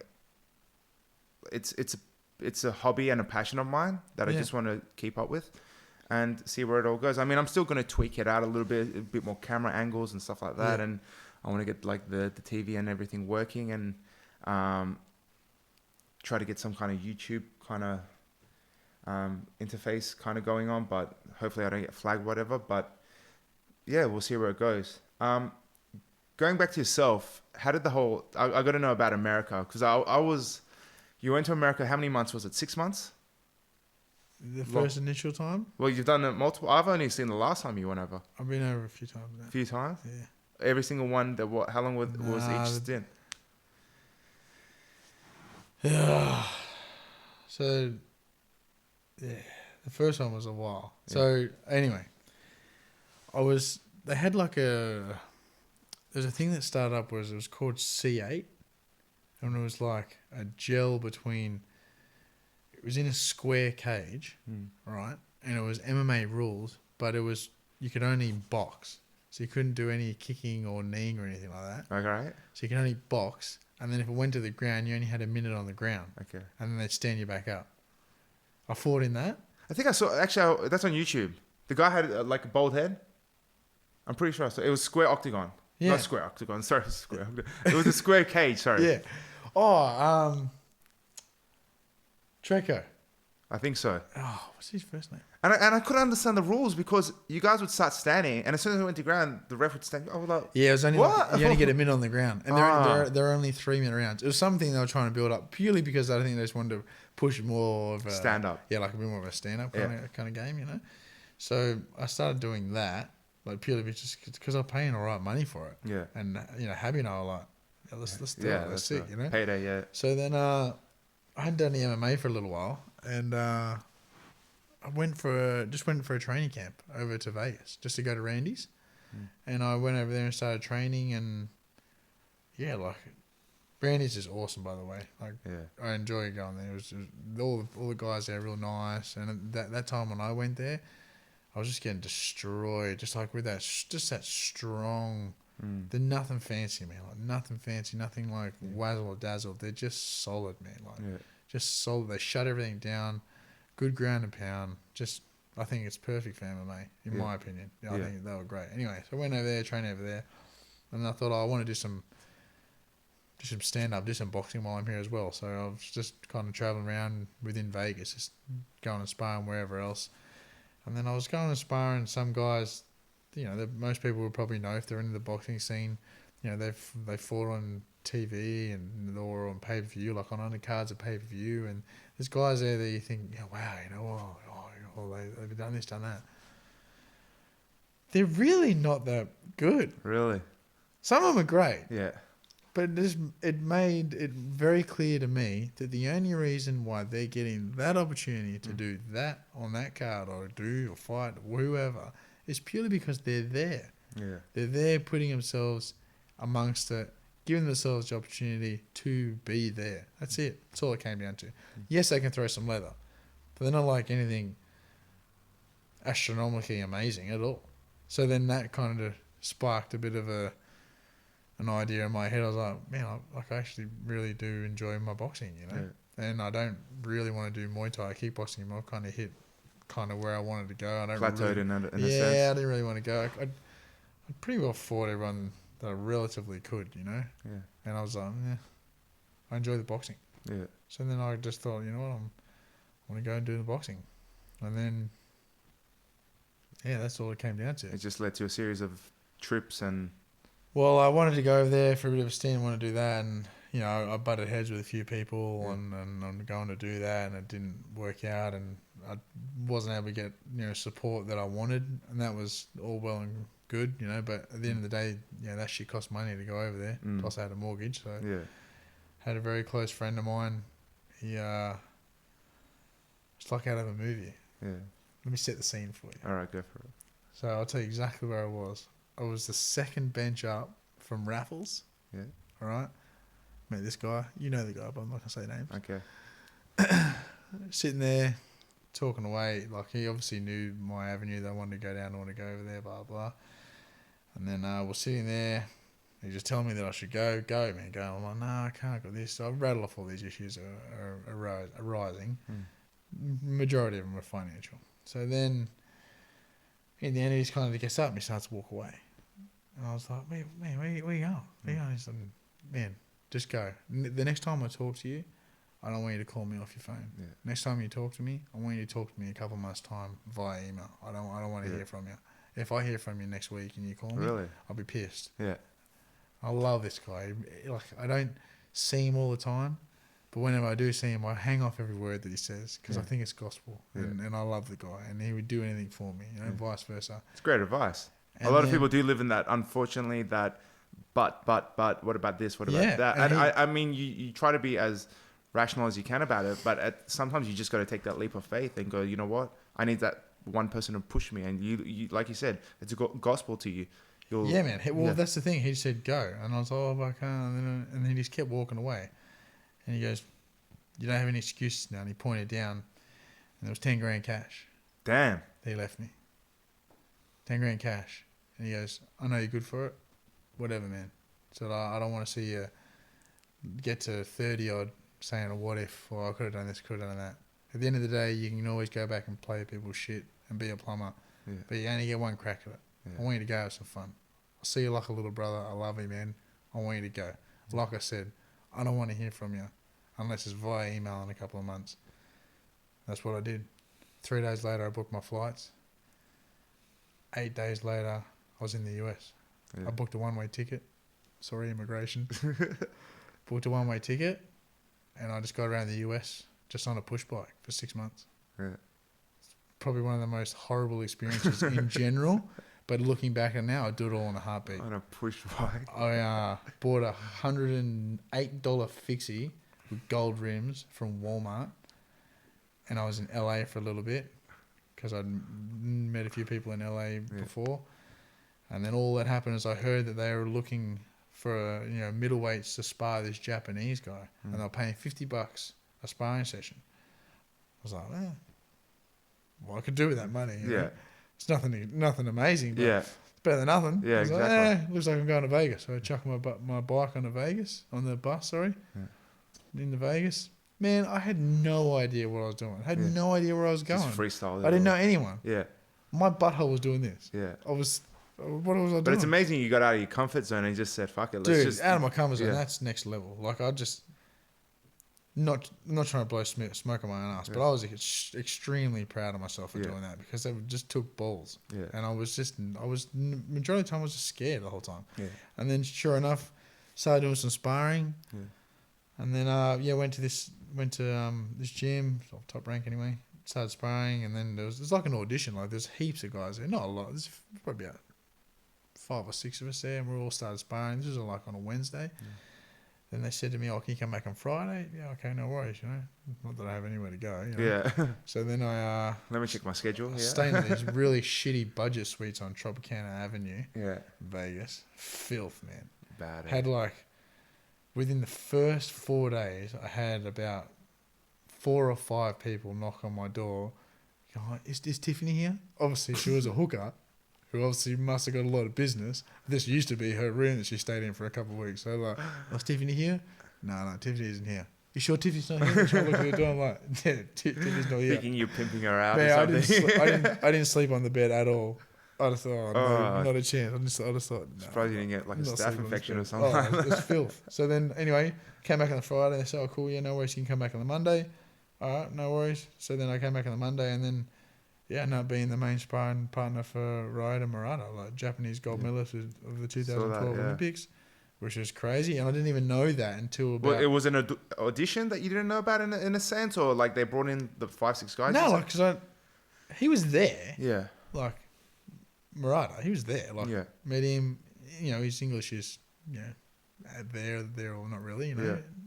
it's a hobby and a passion of mine that I just want to keep up with and see where it all goes. I mean, I'm still going to tweak it out a bit more camera angles and stuff like that. Yeah. And I want to get like the TV and everything working and try to get some kind of YouTube kind of interface kind of going on. But hopefully I don't get flagged, whatever. But yeah, we'll see where it goes. Going back to yourself, how did I got to know about America because I was... You went to America, how many months was it? 6 months? The first initial time? Well, you've done it multiple. I've only seen the last time you went over. I've been over a few times now. A few times? Yeah. Every single one, how long was each stint? Yeah. So, yeah, the first one was a while. Yeah. So, anyway, they had like there's a thing that started up it was called C8. And it was like a gel between... It was in a square cage, right? And it was MMA rules, but you could only box. So you couldn't do any kicking or kneeing or anything like that. Okay. So you could only box. And then if it went to the ground, you only had a minute on the ground. Okay. And then they'd stand you back up. I fought in that. I think I saw... Actually, that's on YouTube. The guy had like a bald head. I'm pretty sure I saw... It was square octagon. Yeah. Not square octagon. Sorry, square octagon. It was a square cage, sorry. Yeah. Oh, Treco. I think so. Oh, what's his first name? And I couldn't understand the rules because you guys would start standing, and as soon as we went to ground, the ref would stand. I was like, yeah, it was only you only get a minute on the ground, and they're only 3 minute rounds. It was something they were trying to build up purely because I think they just wanted to push more of a stand up. Yeah, like a bit more of a stand up kind of game, So I started doing that, like purely because I'm paying all right money for it. Yeah, and Happy and I were like, let's do it. Let's see it, Payday, yeah. So then I hadn't done the MMA for a little while, and I went for a training camp over to Vegas just to go to Randy's, and I went over there and started training, and Randy's is awesome, by the way. I enjoy going there. It was all the guys there are real nice, and that time when I went there, I was just getting destroyed, just like with that strong They're nothing fancy, man. Like nothing fancy, nothing like wazzle or dazzle. They're just solid, man. Like just solid. They shut everything down. Good ground and pound. Just, I think it's perfect for MMA, in my opinion. I think they were great. Anyway, so I went over there, trained over there, and I thought, I want to do some stand-up, do some boxing while I'm here as well. So I was just kind of traveling around within Vegas, just going and sparring wherever else. And then I was going and sparring some guys, most people would probably know if they're into the boxing scene. They fought on TV or on pay-per-view, like on undercards of pay-per-view. And there's guys there that you think, wow, they've done this, done that. They're really not that good. Really? Some of them are great. Yeah. But it made it very clear to me that the only reason why they're getting that opportunity to do that on that card or fight whoever is purely because they're there. Yeah. They're there putting themselves amongst it, giving themselves the opportunity to be there. That's it. That's all it came down to. Yes, they can throw some leather, but they're not like anything astronomically amazing at all. So then that kind of sparked a bit of an idea in my head. I was like, man, I actually really do enjoy my boxing, and I don't really want to do Muay Thai kickboxing. I've kind of hit where I wanted to go. I don't plateaued really, in a sense. Yeah, I didn't really want to go. I pretty well fought everyone that I relatively could, Yeah. And I was like, I enjoy the boxing. Yeah. So then I just thought, you know what, I want to go and do the boxing. And then, that's all it came down to. It just led to a series of trips and... Well, I wanted to go over there for a bit of a stint, want to do that, and I butted heads with a few people, and I'm going to do that, and it didn't work out, and I wasn't able to get support that I wanted, and that was all well and good, But at the end of the day, that shit cost money to go over there. Plus, I had a mortgage, so had a very close friend of mine. He it's like out of a movie. Yeah. Let me set the scene for you. All right, go for it. So I'll tell you exactly where I was. I was the second bench up from Raffles. Yeah. All right. Met this guy. You know the guy, but I'm not going to say names. Okay. Sitting there, talking away. Like, he obviously knew my avenue that I wanted to go down. I want to go over there, blah, blah. And then we're sitting there. He just telling me that I should go, man, go. I'm like, no, I can't, I got this. So I rattle off all these issues arising. Majority of them were financial. So then, in the end, he just kind of gets up and he starts to walk away. And I was like, man, where you going? Where you going? He's like, man, just go. The next time I talk to you, I don't want you to call me off your phone. Yeah. Next time you talk to me, I want you to talk to me a couple of months' time via email. I don't want to hear from you. If I hear from you next week and you call me, I'll be pissed. Yeah. I love this guy. Like, I don't see him all the time, but whenever I do see him, I hang off every word that he says because I think it's gospel, and I love the guy, and he would do anything for me, vice versa. It's great advice. And a lot of people do live in that, unfortunately, that but, what about this, what about that? And I mean, you try to be as rational as you can about it, but sometimes you just got to take that leap of faith and go, you know what? I need that one person to push me. And you like you said, it's a gospel to you. Man. Well, that's the thing. He said, go. And I was like, oh, I can't. And then he just kept walking away. And he goes, you don't have any excuses now. And he pointed down, and there was 10 grand cash. Damn. He left me. 10 grand cash. And he goes, I know you're good for it. Whatever, man. So I don't want to see you get to 30 odd saying, what if, or I could have done this, could have done that. At the end of the day, you can always go back and play people's shit and be a plumber. Yeah. But you only get one crack at it. Yeah. I want you to go have some fun. I see you like a little brother. I love you, man. I want you to go. Like I said, I don't want to hear from you unless it's via email in a couple of months. That's what I did. 3 days later, I booked my flights. 8 days later, I was in the US. Yeah. I booked a one-way ticket. Sorry, immigration. Booked a one-way ticket, and I just got around the US just on a push bike for 6 months. Yeah. It's probably one of the most horrible experiences in general, but looking back at it now, I'd do it all in a heartbeat. On a push bike. I bought a $108 fixie with gold rims from Walmart, and I was in LA for a little bit because I'd met a few people in LA before. And then all that happened is I heard that they were looking for middleweights to spar this Japanese guy, and they were paying $50 a sparring session. I was like, well, I could do with that money. You know? It's nothing amazing. But better than nothing. Yeah, I was exactly. like, looks like I'm going to Vegas. So I chuck my bike on the bus, into Vegas. Man, I had no idea what I was doing. I had no idea where I was going. Just freestyle. I didn't know anyone. Yeah. My butthole was doing this. Yeah. What was I doing? But it's amazing you got out of your comfort zone and just said, fuck it. Dude, out of my comfort zone, that's next level. Like, I just... I'm not trying to blow smoke on my own ass, but I was extremely proud of myself for doing that because it just took balls. Yeah. And majority of the time I was just scared the whole time. Yeah. And then sure enough, started doing some sparring. Yeah. And then went to this gym, top rank anyway. Started sparring, and then there's like an audition. Like, there's heaps of guys there, not a lot. There's probably about 5 or 6 of us there, and we all started sparring. This was like on a Wednesday. Yeah. Then they said to me, "Oh, can you come back on Friday?" Yeah, okay, no worries. Not that I have anywhere to go. Yeah. So then I let me check my schedule. Yeah. Staying in these really shitty budget suites on Tropicana Avenue. Yeah. Vegas, filth, man. Bad. Had within the first 4 days, I had about 4 or 5 people knock on my door. Going, is Tiffany here? Obviously, she was a hooker. Who obviously must have got a lot of business. This used to be her room that she stayed in for a couple of weeks. So like, was Tiffany here? No, Tiffany isn't here. You sure Tiffany's not here? I'm trying to look at the door. I'm like, yeah, Tiffany's not here. Thinking you're pimping her out Man, or something. I didn't sleep on the bed at all. I just thought, no, not a chance. I just thought, no. Surprised you didn't get like a staph infection or something. Oh, it was filth. So then, anyway, came back on the Friday. They said, oh, cool, yeah, no worries. You can come back on the Monday. All right, no worries. So then I came back on the Monday, and then ended up being the main sparring partner for Ryder Murata, like Japanese gold medalist of the 2012 Olympics, which is crazy. And I didn't even know that until about... Well, it was an audition that you didn't know about in a sense, or like they brought in the 5-6 guys? No, because he was there. Yeah. Like, Murata, he was there. Like, met him, his English is, there or not really,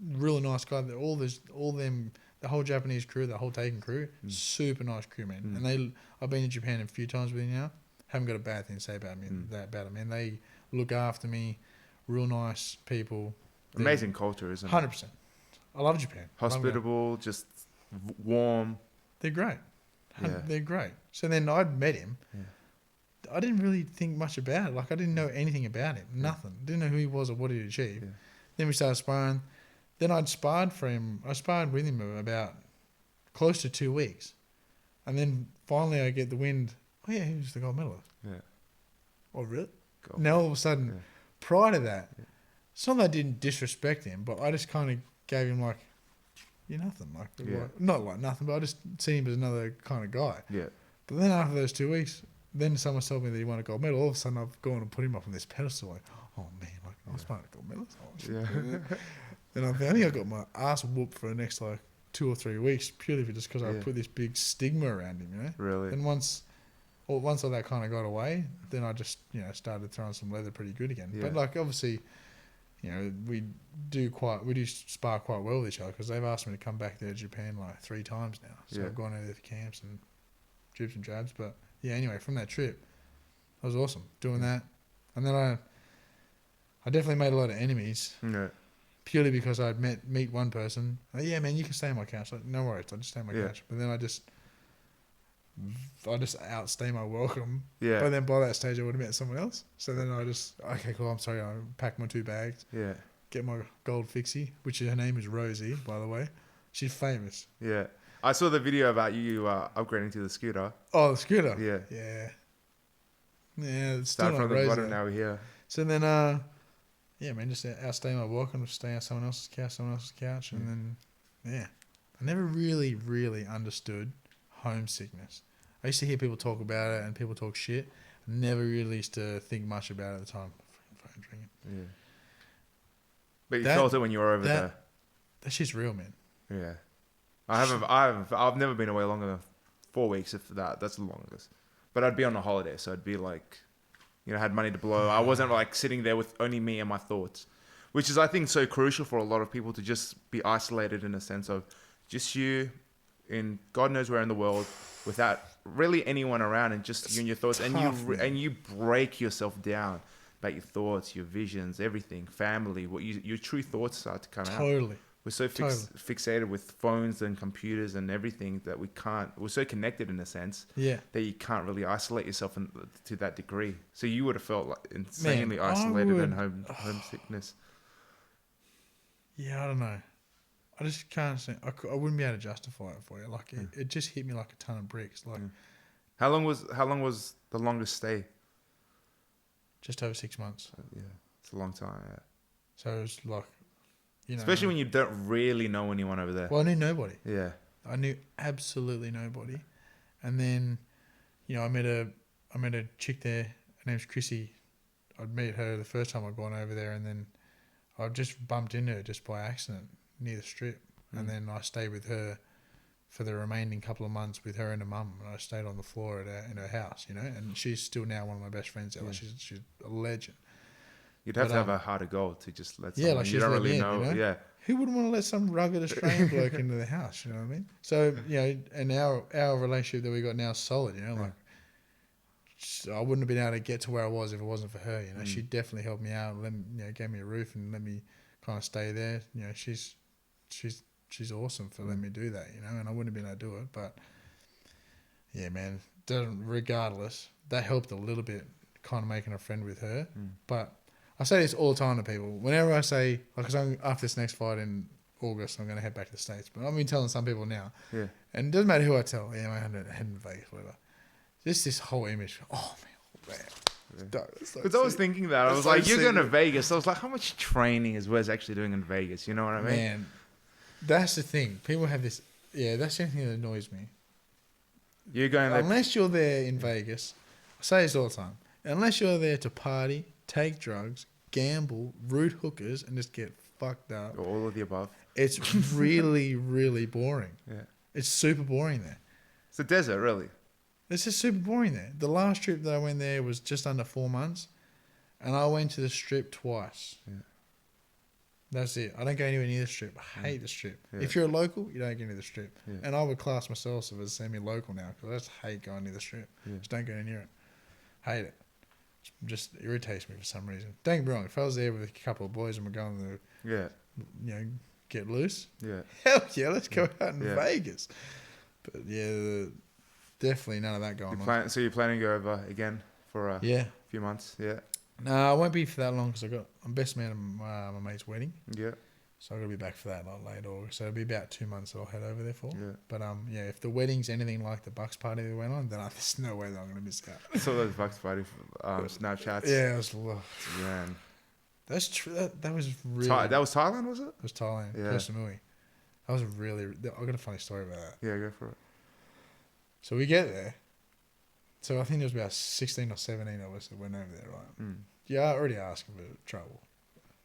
Really nice guy. The whole Japanese crew, the whole Taken crew, super nice crew, man. And I've been to Japan a few times with him now. Haven't got a bad thing to say about them, man. They look after me, real nice people. Amazing culture, isn't it? 100%. I love Japan. Hospitable, just warm. They're great. They're great. So then I'd met him. Yeah. I didn't really think much about it. Like, I didn't know anything about him. Nothing. Didn't know who he was or what he'd achieved. Yeah. Then we started sparring. Then I'd sparred for him. I sparred with him about close to 2 weeks. And then finally I get the wind. Oh, yeah, he was the gold medalist. Yeah. Oh, really? Now all of a sudden, prior to that, it's not that I didn't disrespect him, but I just kind of gave him like, you're nothing. Not like nothing, but I just see him as another kind of guy. Yeah. But then after those 2 weeks, then someone told me that he won a gold medal. All of a sudden I've gone and put him up on this pedestal. Like, oh man, I was sparring a gold medalist. Oh, shit. And I think I got my ass whooped for the next 2 or 3 weeks purely just because I put this big stigma around him, Really? And once all that kind of got away, then I just started throwing some leather pretty good again. Yeah. But obviously, we do spar quite well with each other because they've asked me to come back there to Japan 3 times now. So I've gone over there for camps and dribs and drabs. But anyway, from that trip, it was awesome doing that, and then I definitely made a lot of enemies. Yeah. Purely because I'd meet one person. Oh, yeah, man, you can stay on my couch. Like, no worries, I'll just stay on my couch. But then I just outstay my welcome. Yeah. But then by that stage, I would have met someone else. So then okay, cool, I'm sorry. I packed my 2 bags. Yeah. Get my gold fixie, which her name is Rosie, by the way. She's famous. Yeah. I saw the video about you upgrading to the scooter. Oh, the scooter? Yeah. Yeah. Yeah, it's start from the bottom, now we're here. So then, yeah, man, just outstay my welcome, stay on someone else's couch, and then, I never really, really understood homesickness. I used to hear people talk about it and people talk shit. I never really used to think much about it at the time. Fucking drinking. Yeah. But you felt it when you were over there. That shit's real, man. Yeah. I've never been away longer than 4 weeks, if that. That's the longest. But I'd be on a holiday, so I'd be had money to blow. I wasn't sitting there with only me and my thoughts, which is, I think, so crucial for a lot of people to just be isolated in a sense of just you in God knows where in the world without really anyone around and just you and your thoughts. Tough, and you break yourself down about your thoughts, your visions, everything, family, what your true thoughts start to come out. we're so fixated with phones and computers and everything that we're so connected in a sense that you can't really isolate yourself to that degree. So you would have felt like insanely isolated and homesickness. Yeah, I don't know. I just can't say. I wouldn't be able to justify it for you. Like it just hit me like a ton of bricks. Like, how long was the longest stay? Just over 6 months. Yeah, it's a long time. Yeah. So it was like, especially when you don't really know anyone over there. Well, I knew nobody. Yeah, I knew absolutely nobody. And then, I met a chick there. Her name's Chrissy. I'd met her the first time I'd gone over there, and then I just bumped into her just by accident near the strip, and then I stayed with her for the remaining couple of months with her and her mum, and I stayed on the floor in her house, and she's still now one of my best friends there. Like she's a legend. You'd have to have a heart of gold to just let someone. Yeah, like you don't really know. Yeah. Who wouldn't want to let some rugged Australian bloke into the house? You know what I mean? So and our relationship that we got now is solid. Like I wouldn't have been able to get to where I was if it wasn't for her. She definitely helped me out. Gave me a roof and let me kind of stay there. She's awesome for letting me do that. And I wouldn't have been able to do it. But yeah, man. Regardless, that helped a little bit, kind of making a friend with her. But I say this all the time to people. Whenever I say, because after this next fight in August, I'm going to head back to the States. But I've been telling some people now. Yeah. And it doesn't matter who I tell. Yeah, man, I'm heading to Vegas, whatever. Just this whole image. Oh, man. Because I was thinking that. I was like, you're going to Vegas. I was like, how much training is Wes actually doing in Vegas? You know what I mean? Man, that's the thing. People have this. Yeah, that's the thing that annoys me. You're going like, unless you're there in Vegas, I say this all the time. Unless you're there to party, take drugs, gamble, root hookers, and just get fucked up. All of the above. It's really, really boring. Yeah. It's super boring there. It's a desert, really. It's just super boring there. The last trip that I went there was just under 4 months, and I went to the strip twice. Yeah. That's it. I don't go anywhere near the strip. I hate the strip. Yeah. If you're a local, you don't go near the strip. Yeah. And I would class myself as a semi-local now because I just hate going near the strip. Yeah. Just don't go near it. Hate it. Just irritates me for some reason. Don't get me wrong. If I was there with a couple of boys and we're going to, get loose. Yeah. Hell yeah, let's go out in Vegas. But yeah, definitely none of that going on. So you're planning to go over again for a few months? Yeah. No, I won't be for that long because I'm best man at my mate's wedding. Yeah. So I'm going to be back for that like late August. So it'll be about 2 months that I'll head over there for. Yeah. But if the wedding's anything like the Bucks party that went on, then there's no way that I'm going to miss out. I saw those Bucks party Snapchats. Yeah, it was man. That's true. That was really. That was Thailand, was it? It was Thailand. Yeah. Koh Samui. That was really. I got a funny story about that. Yeah, go for it. So we get there. So I think there was about 16 or 17 of us that went over there, right? Mm. Yeah, I already asked for trouble.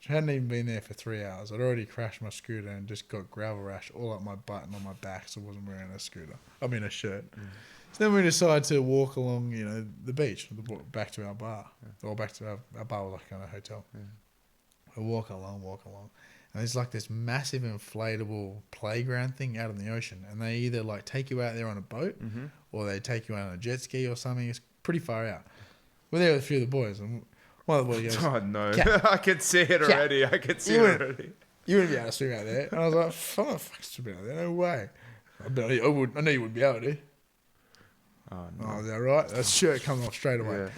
I hadn't even been there for 3 hours. I'd already crashed my scooter and just got gravel rash all up my butt and on my back, so I wasn't wearing a shirt. Mm. So then we decided to walk along, the beach, back to our bar. Yeah. Or back to our bar was like kind of a hotel. Yeah. I walk along. And there's like this massive inflatable playground thing out in the ocean. And they either like take you out there on a boat or they take you out on a jet ski or something. It's pretty far out. We're there with a few of the boys. And one of the boys goes, oh, no. I can see it already. I can see it already. You wouldn't be able to swim out there. And I was like, I'm not fucking swimming out there. No way. I know you wouldn't be able to. Oh, no. Oh, is that right? That shirt coming off straight away.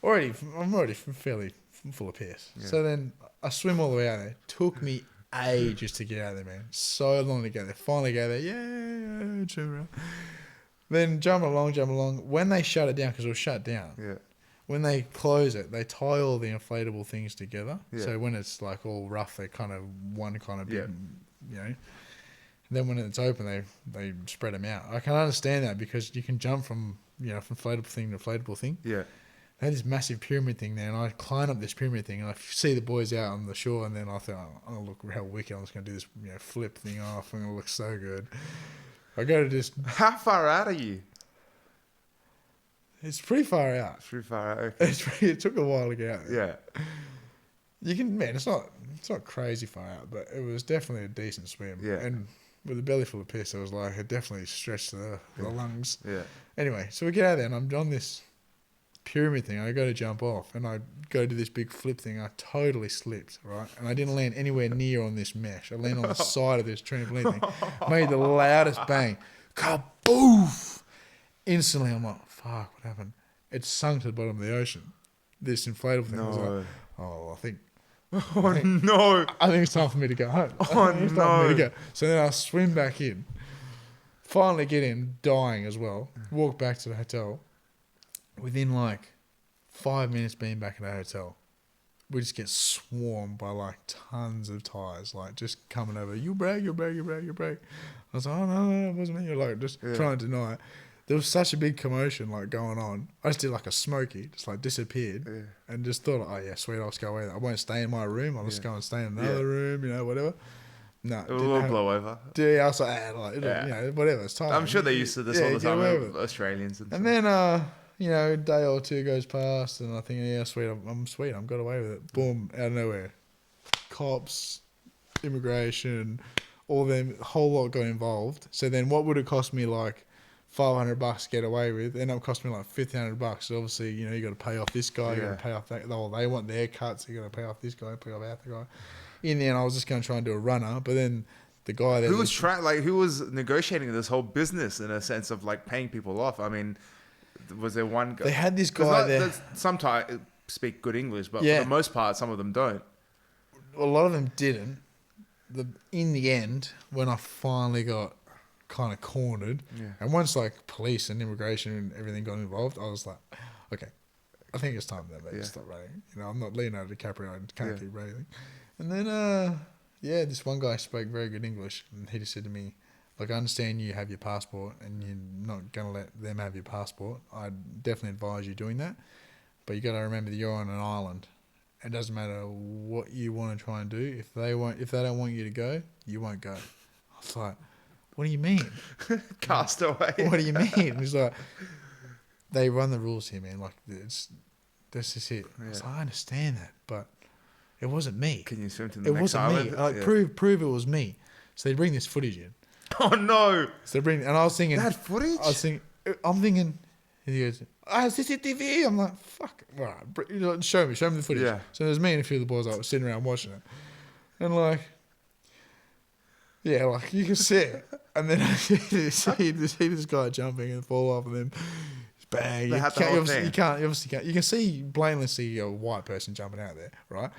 Yeah. I'm already fairly full of piss. Yeah. So then I swim all the way out there. Took me ages to get out of there, man. So long to get there. Finally go there. Yeah, swim around. Then jump along. When they shut it down, because it was shut down. Yeah. When they close it, they tie all the inflatable things together. Yeah. So when it's like all rough, they kind of one kind of big, And then when it's open, they spread them out. I can understand that because you can jump from from inflatable thing to inflatable thing. Yeah. They had this massive pyramid thing there, and I climb up this pyramid thing, and I see the boys out on the shore, and then I thought, I'm gonna look how wicked. I'm just gonna do this, flip thing off, and it'll look so good. I go to this. How far out are you? It's pretty far out. It's pretty far out. Okay. It took a while to get out there. Yeah. You can, man. It's not crazy far out, but it was definitely a decent swim. Yeah. And with a belly full of piss, it definitely stretched the lungs. Yeah. Anyway, so we get out there, and I'm on this pyramid thing. I go to jump off, and I go to this big flip thing. I totally slipped, right? And I didn't land anywhere near on this mesh. I landed on the side of this trampoline thing. Made the loudest bang. Kaboof! Instantly, I'm like, fuck, what happened? It sunk to the bottom of the ocean. This inflatable thing. I was like, I think it's time for me to go home. So then I swim back in. Finally get in, dying as well. Walk back to the hotel. Within like 5 minutes being back at the hotel, we just get swarmed by like tons of Thais, like just coming over. You brag. I was like, oh no, it wasn't me. You're like just trying to deny it. There was such a big commotion like going on. I just did like a smoky, just like disappeared, and just thought, oh yeah, sweet, I'll just go away. I won't stay in my room. I'll just go and stay in another room, whatever. No, it will blow over. I was like, whatever. It's time. I'm sure they're used to this all the time. Australians and then a day or two goes past, and I think, yeah, sweet, I'm sweet. I'm got away with it. Boom, out of nowhere, cops, immigration, all them, whole lot got involved. So then, what would it cost me like $500 to get away with? Ended up costing me like $1,500. So obviously, you got to pay off this guy, you got to pay off that. Well, they want their cuts, so you got to pay off this guy, pay off that guy. In the end, I was just going to try and do a runner, but then the guy that who was negotiating this whole business in a sense of like paying people off. I mean, was there one guy? They had this guy there. Some Thai speak good English, but for the most part, some of them don't. A lot of them didn't. In the end, when I finally got kind of cornered, and once like police and immigration and everything got involved, I was like, okay, I think it's time that they stop running. I'm not Leonardo DiCaprio. I can't keep running. And then, this one guy spoke very good English, and he just said to me, like, I understand you have your passport, and you're not going to let them have your passport. I definitely advise you doing that, but you got to remember that you're on an island. It doesn't matter what you want to try and do. If they don't want you to go, you won't go. I was like, what do you mean? Cast away. What do you mean? He's like, they run the rules here, man. Like, that's just it. I was like, I understand that, but it wasn't me. Can you swim to the next island? It wasn't me. Like, prove it was me. So they bring this footage in. Oh no! So they and I was thinking that footage. I'm thinking. And he goes, CCTV. I'm like, fuck. All right, show me the footage. Yeah. So there's me and a few of the boys like sitting around watching it, and like, like you can see it, and then I see this guy jumping and fall off, and then bang. You obviously can't. You can blatantly see a white person jumping out there, right?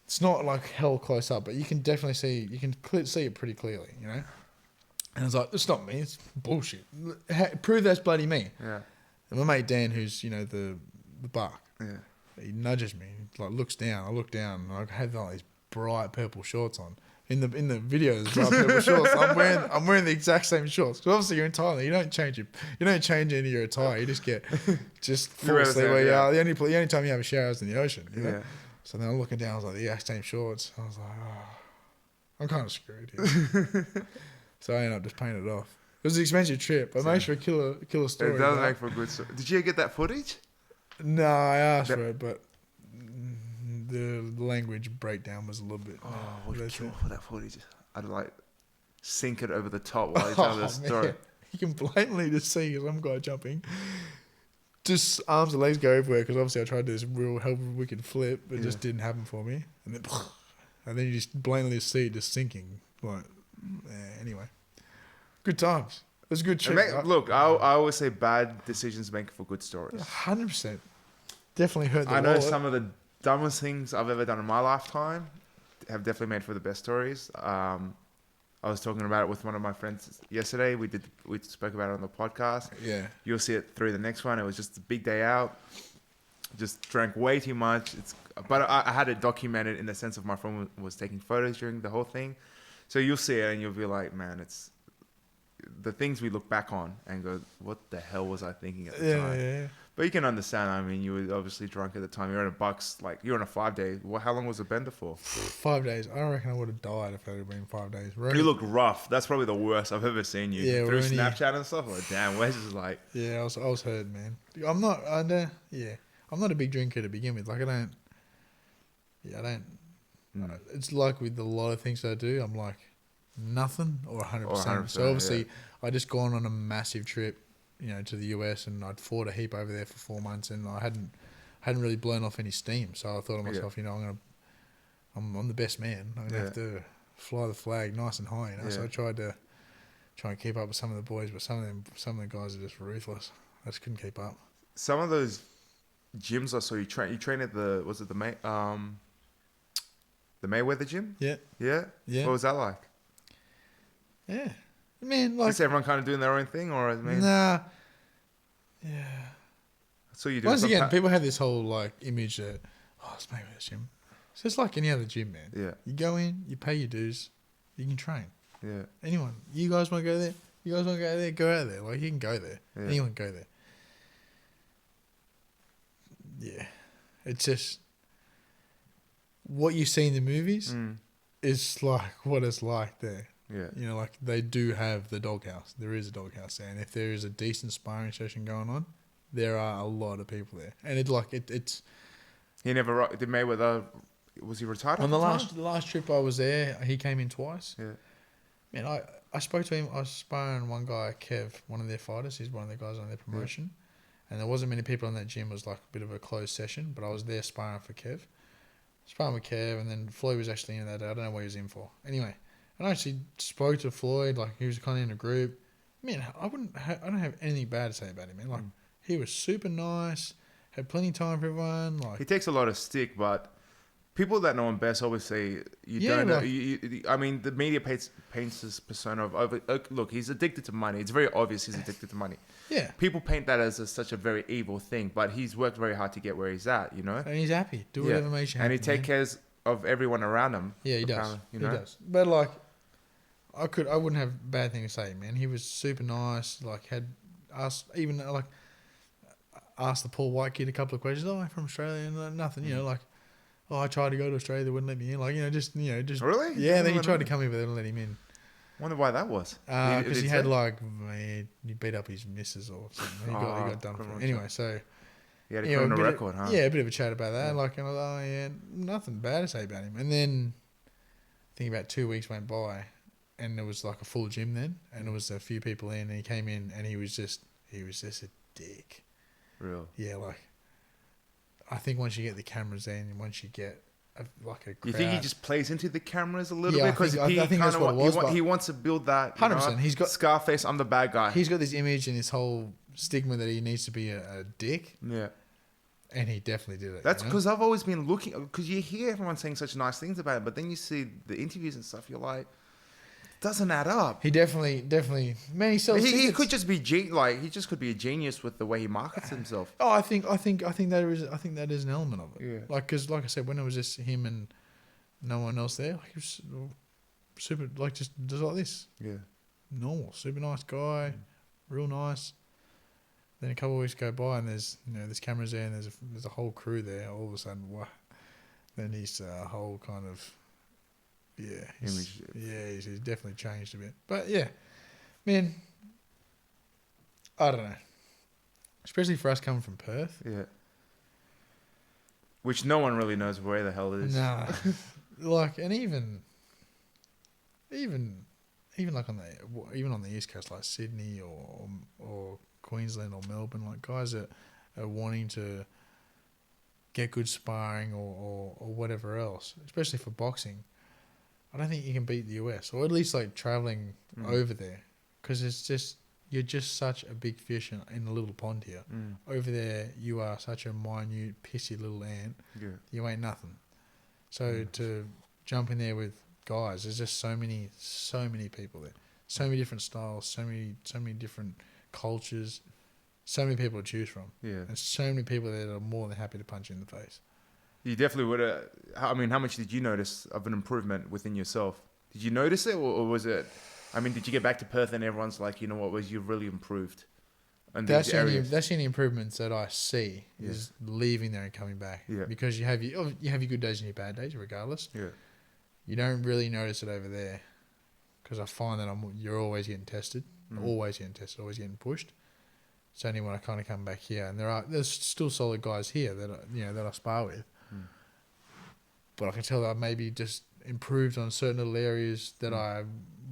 It's not like hell close up, but you can definitely see. You can see it pretty clearly, And I was like, it's not me. It's bullshit. Prove that's bloody me. Yeah. And my mate Dan, who's the buck, he nudges me. He like looks down. I look down, and I have like these bright purple shorts on. In the video, there's bright purple shorts. I'm wearing the exact same shorts. Because obviously you're in Thailand. You don't change any of your attire. You just get full sleeve where you are. The only time you have a shower is in the ocean. You know? So then I'm looking down. I was like, the exact same shorts. I was like, I'm kind of screwed here. So I ended up just paying it off. It was an expensive trip, but it makes for a killer story. It does make for a good story. Did you get that footage? No, I asked for it, but the language breakdown was a little bit. Oh, would you kill for that footage? I'd like sink it over the top while you tell the story. You can blatantly just see some guy jumping. Just arms and legs go everywhere because obviously I tried to do this real hell wicked flip, but it just didn't happen for me. And then you just blatantly see it just sinking. Like, anyway. Good times. It was a good trip. Look, I always say bad decisions make for good stories. 100%. Definitely hurt the I know wallet. some of the dumbest things I've ever done in my lifetime have definitely made for the best stories. I was talking about it with one of my friends yesterday. We spoke about it on the podcast. Yeah. You'll see it through the next one. It was just a big day out. Just drank way too much. But I had it documented in the sense of my friend was taking photos during the whole thing. So you'll see it and you'll be like, man, it's the things we look back on and go, what the hell was I thinking at the time? Yeah. But you can understand. I mean, you were obviously drunk at the time. You're on a Bucks, like you're on a 5 day. How long was the bender for? 5 days. I reckon I would have died if it had been 5 days. You look rough. That's probably the worst I've ever seen you. Yeah, through Snapchat and stuff. Like, damn, Wes is like. Yeah, I was hurt, man. I'm not a big drinker to begin with. Like I don't. It's like with a lot of things I do. I'm like. Nothing or 100%. So obviously, I just gone on a massive trip to the US, and I'd fought a heap over there for 4 months, and I hadn't really blown off any steam. So I thought to myself, I'm the best man. I'm gonna have to fly the flag nice and high. So I tried to try and keep up with some of the boys, but some of the guys are just ruthless. I just couldn't keep up. Some of those gyms I saw you train at the Mayweather gym? Yeah. Yeah? What was that like? Yeah. Man, like... Is everyone kind of doing their own thing, or... Nah. Yeah. So you do. Once again, people have this whole, like, image that, it's Mayweather's gym. It's just like any other gym, man. Yeah. You go in, you pay your dues, you can train. Yeah. Anyone. You guys want to go there? You guys want to go there? Go out there. Like, you can go there. Yeah. Anyone can go there. Yeah. It's just... What you see in the movies is like what it's like there. Yeah. Like they do have the doghouse. There is a doghouse there. And if there is a decent sparring session going on, there are a lot of people there. And it's... He never... Did Mayweather... Was he retired? On the last trip I was there, he came in twice. Yeah. Man, I spoke to him. I was sparring one guy, Kev, one of their fighters. He's one of the guys on their promotion. Yeah. And there wasn't many people in that gym. It was like a bit of a closed session. But I was there sparring for Kev. Sparring with Kev, and then Floyd was actually in that day. I don't know what he was in for. Anyway, and I actually spoke to Floyd, like he was kind of in a group. Man, I don't have anything bad to say about him, man. Like he was super nice, had plenty of time for everyone. Like he takes a lot of stick, but people that know him best always say don't know. I mean, the media paints this persona of look, he's addicted to money. It's very obvious he's addicted to money. Yeah. People paint that as such a very evil thing, but he's worked very hard to get where he's at, And he's happy. Do whatever makes you happy. And he takes care of everyone around him. Yeah, he does. He does. But like, I wouldn't have bad thing to say, man. He was super nice. Like asked the Paul White kid a couple of questions. Oh, I'm from Australia, and nothing. Like, I tried to go to Australia, they wouldn't let me in. Like, just really. Yeah, then he tried to come in, but they didn't let him in. Wonder why that was. Because he had he beat up his missus or something. He got done for it. Anyway, so he had a criminal record, huh? Yeah, a bit of a chat about that. Yeah. Like, and I was nothing bad to say about him. And then I think about 2 weeks went by, and there was like a full gym then, and there was a few people in, and he came in, and he was just a dick. Real. Yeah, like I think once you get the cameras in, once you get a crowd. You think he just plays into the cameras a little bit? Because I think that's what it was. He wants to build that. 100%. He's got Scarface. I'm the bad guy. He's got this image and this whole stigma that he needs to be a dick. Yeah. And he definitely did it. That's because I've always been looking, because you hear everyone saying such nice things about him, but then you see the interviews and stuff. You're like, it doesn't add up. He definitely, man. He could just be he just could be a genius with the way he markets himself. Oh, I think that is an element of it. Yeah. Like, because like I said, when it was just him and no one else there, like he was super, like just like this. Yeah. Normal, super nice guy, real nice. Then a couple of weeks go by and there's cameras there and there's a whole crew there. All of a sudden, wow. Then he's a whole kind of he's definitely changed a bit. But yeah, man, I don't know. Especially for us coming from Perth. Yeah. Which no one really knows where the hell it is. Nah. Like, and even like on the East Coast, like Sydney or Queensland or Melbourne, like guys that are wanting to get good sparring or whatever else, especially for boxing. I don't think you can beat the US, or at least like traveling over there, because you're just such a big fish in a little pond here. Over there, you are such a minute, pissy little ant. Yeah. You ain't nothing. So to jump in there with guys, there's just so many people there, so many different styles, so many different cultures, so many people to choose from. Yeah. And so many people that are more than happy to punch you in the face. You definitely would have. I mean, how much did you notice of an improvement within yourself? Did you notice it, or was it? I mean, did you get back to Perth and everyone's like, you know what, was you really improved? And that's the only improvements that I see is leaving there and coming back. Yeah. Because you have your good days and your bad days, regardless. Yeah. You don't really notice it over there, because I find that you're always getting tested, always getting pushed. It's only when I kind of come back here, and there's still solid guys here that I spar with. But I can tell that I maybe just improved on certain little areas that I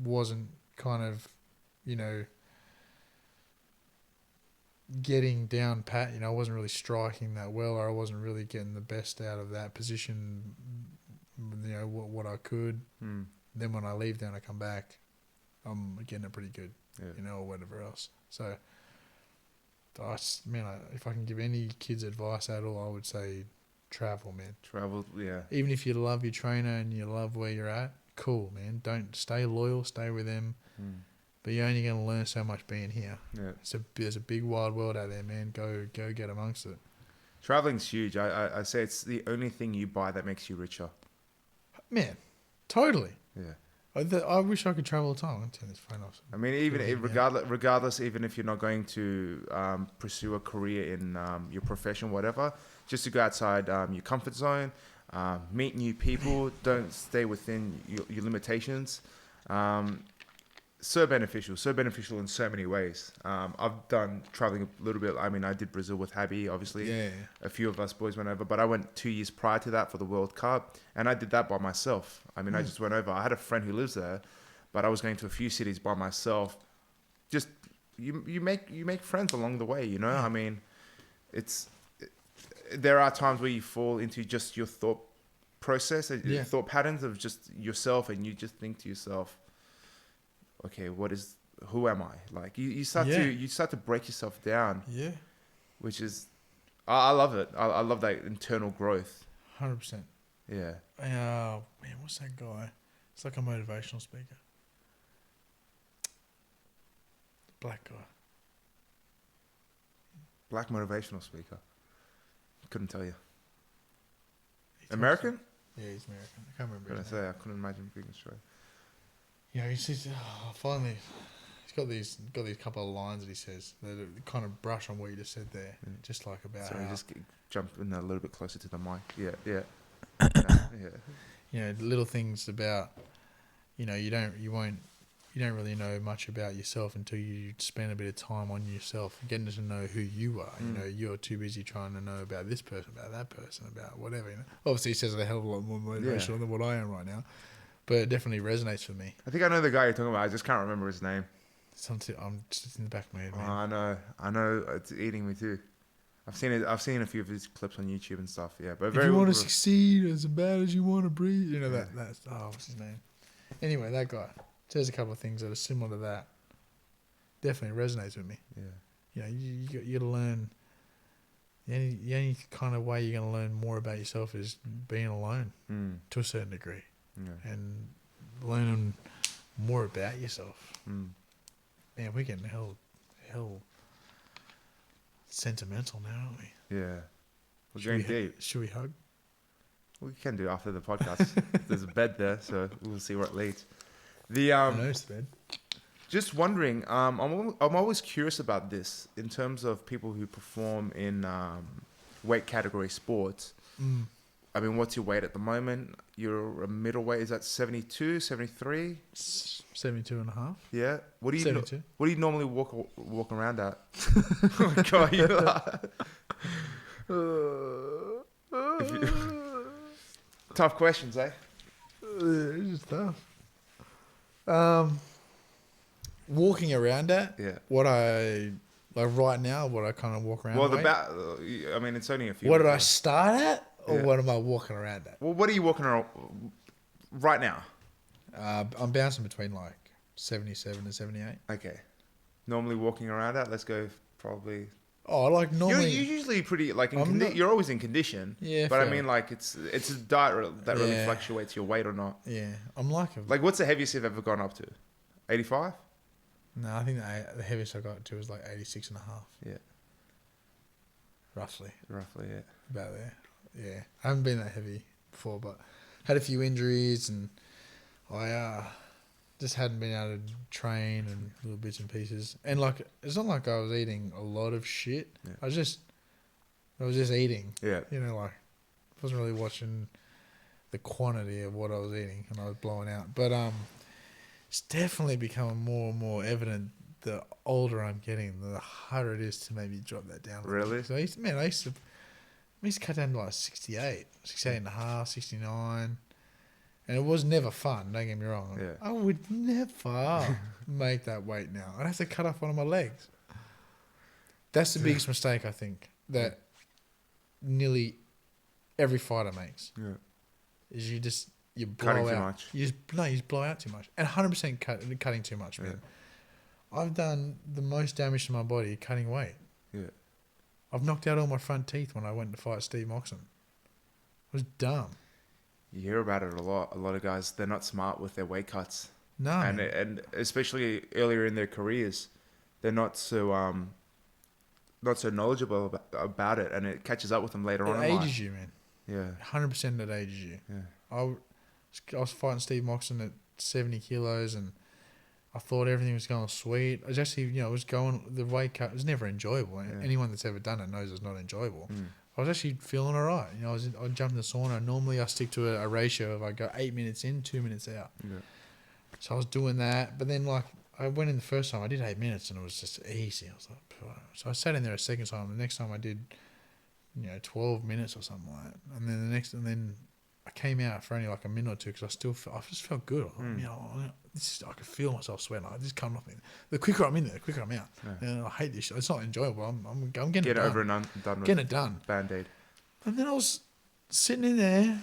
wasn't kind of, getting down pat. You know, I wasn't really striking that well, or I wasn't really getting the best out of that position. You know what I could. Then when I leave there and I come back, I'm getting it pretty good. Yeah. You know, or whatever else. So, if I can give any kids advice at all, I would say travel, man. Travel, yeah. Even if you love your trainer and you love where you're at, cool, man. Don't stay loyal, stay with them. But you're only going to learn so much being here. Yeah. There's a big wide world out there, man. Go get amongst it. Traveling's huge. I say it's the only thing you buy that makes you richer. Man, totally. Yeah. I wish I could travel all the time. I'm turn this phone off. I mean, regardless, even if you're not going to pursue a career in your profession, whatever, just to go outside your comfort zone, meet new people, don't stay within your limitations. So beneficial in so many ways. I've done traveling a little bit. I mean, I did Brazil with Habby, obviously. Yeah. A few of us boys went over, but I went 2 years prior to that for the World Cup, and I did that by myself. I mean, I just went over. I had a friend who lives there, but I was going to a few cities by myself. Just you make friends along the way, you know. I mean, there are times where you fall into just your thought process, thought patterns of just yourself, and you just think to yourself, okay, who am I? Like you start to break yourself down. Yeah. Which is, I love it. I love that internal growth. 100%. Yeah. Man, what's that guy? It's like a motivational speaker. Black guy. Black motivational speaker. Couldn't tell you. American? Yeah, he's American. I can't remember. I couldn't imagine being Australian. Yeah, he says, finally, he's got these couple of lines that he says that kind of brush on what you just said there, just like about. Sorry, just jump in a little bit closer to the mic. Yeah. You know, little things about, you know, you don't really know much about yourself until you spend a bit of time on yourself, getting to know who you are. You know, you're too busy trying to know about this person, about that person, about whatever. You know, obviously he says a hell of a lot more motivational than what I am right now. But it definitely resonates with me. I think I know the guy you're talking about. I just can't remember his name. I'm just in the back of my head, man. Oh, I know. It's eating me too. I've seen it. I've seen a few of his clips on YouTube and stuff. Yeah, but if you want to succeed as bad as you want to breathe, you know that's what's his name? Anyway, that guy says a couple of things that are similar to that. Definitely resonates with me. Yeah. You know, you got to learn. The only kind of way you're going to learn more about yourself is being alone to a certain degree. Yeah. And learning more about yourself. Man, we're getting hell sentimental now, aren't we? Yeah. We're going deep. Should we hug? We can do after the podcast. There's a bed there, so we'll see where it leads. I noticed the bed. Just wondering, I'm always curious about this in terms of people who perform in weight category sports. I mean, what's your weight at the moment? You're a middleweight. Is that 72, 73? 72 and a half. Yeah. What do you 72. What do you normally walk around at? Oh my God, tough questions, eh? It's just tough. Walking around at what I like right now. What I kind of walk around. Well, I mean, it's only a few. What did I start at? Or what am I walking around at? Well, what are you walking around right now? I'm bouncing between like 77 and 78. Okay. Normally walking around at, let's go probably... Oh, like normally... You're usually pretty, like, you're always in condition. Yeah, but fair. I mean, like, it's a diet that really fluctuates your weight or not. Yeah, I'm like... Like, what's the heaviest you've ever gone up to? 85? No, I think the heaviest I got to was like 86 and a half. Yeah. Roughly, yeah. About there. Yeah, I haven't been that heavy before, but had a few injuries and I just hadn't been able to train and little bits and pieces. And like, it's not like I was eating a lot of shit. Yeah. I was just eating. Yeah. You know, like, I wasn't really watching the quantity of what I was eating and I was blowing out. But it's definitely becoming more and more evident the older I'm getting, the harder it is to maybe drop that down. Really? So I used to cut down to like 68 and a half, 69. And it was never fun, don't get me wrong. Yeah. I would never make that weight now. I'd have to cut off one of my legs. That's the biggest mistake I think that nearly every fighter makes. Yeah. Is you blow Cutting out. too much. You just blow out too much. And 100% cutting too much, man. I've done the most damage to my body cutting weight. Yeah. I've knocked out all my front teeth when I went to fight Steve Moxon. It was dumb. You hear about it a lot. A lot of guys, they're not smart with their weight cuts. No. And especially earlier in their careers, they're not so knowledgeable about it, and it catches up with them later on in life. It ages you, man. Yeah. 100% it ages you. Yeah. I was fighting Steve Moxon at 70 kilos, and I thought everything was going sweet. I was actually, the weight cut was never enjoyable. Yeah. Anyone that's ever done it knows it's not enjoyable. I was actually feeling all right. I jumped in the sauna. Normally I stick to a ratio of I go 8 minutes in, 2 minutes out. Yeah. So I was doing that, but then I went in the first time, I did 8 minutes and it was just easy. I was like, phew. So I sat in there a second time. The next time I did, 12 minutes or something like that. And then I came out for only like a minute or two because I just felt good. I could feel myself sweating. This is coming off me. The quicker I'm in there, the quicker I'm out. Yeah. And I hate this shit. It's not enjoyable. I'm getting it done. Get over and done with. Getting it done. Band-Aid. And then I was sitting in there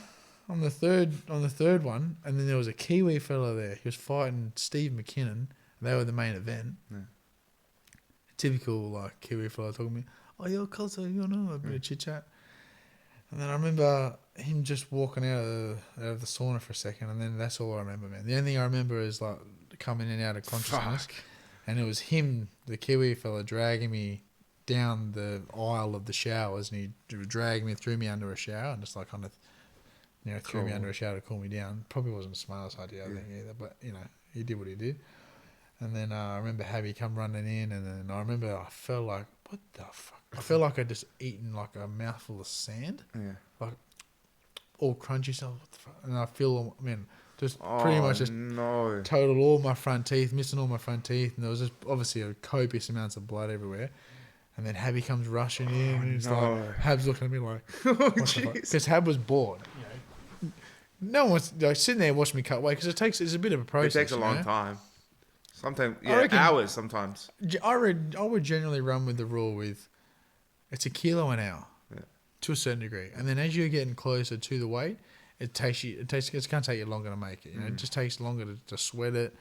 on the third one, and then there was a Kiwi fella there. He was fighting Steve McKinnon, and they were the main event. Yeah. Typical Kiwi fella talking to me. Oh, you're culture, a bit of chit chat. And then I remember him just walking out of the sauna for a second, and then that's all I remember, man. The only thing I remember is coming in and out of consciousness. Fuck. And it was him, the Kiwi fella, dragging me down the aisle of the showers, and he dragged me, threw me under a shower, and just threw me under a shower to cool me down. Probably wasn't the smartest idea, I think, either, but he did what he did. And then I remember Habby come running in, and then I remember I felt like, what the fuck? I felt like I'd just eaten a mouthful of sand, all crunchy stuff. What the fuck? And I feel, pretty much just totaled all my front teeth, missing all my front teeth, and there was just obviously a copious amounts of blood everywhere. And then Habby comes rushing in, and he's like, Hab's looking at me like, because Hab was bored. No one's sitting there watching me cut weight because it's a bit of a process. It takes a long time. Sometimes, hours sometimes. I would generally run with the rule with, it's a kilo an hour, to a certain degree, and then as you're getting closer to the weight, it's going to take you longer to make it. It just takes longer to sweat it.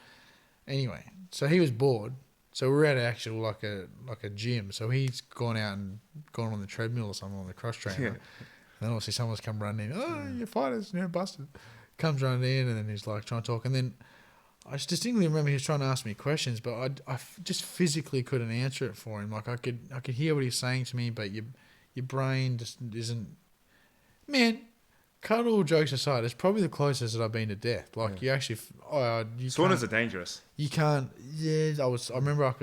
Anyway, so he was bored. So we're at actual like a gym. So he's gone out and gone on the treadmill or something on the cross trainer. And then obviously someone's come running in. Oh, your fighter's busted. Comes running in, and then he's trying to talk. And then I just distinctly remember he was trying to ask me questions, but I just physically couldn't answer it for him. I could hear what he's saying to me, but your brain just isn't. Man, cut all jokes aside, it's probably the closest that I've been to death. You actually, saunas are dangerous. You can't. Yeah, I remember I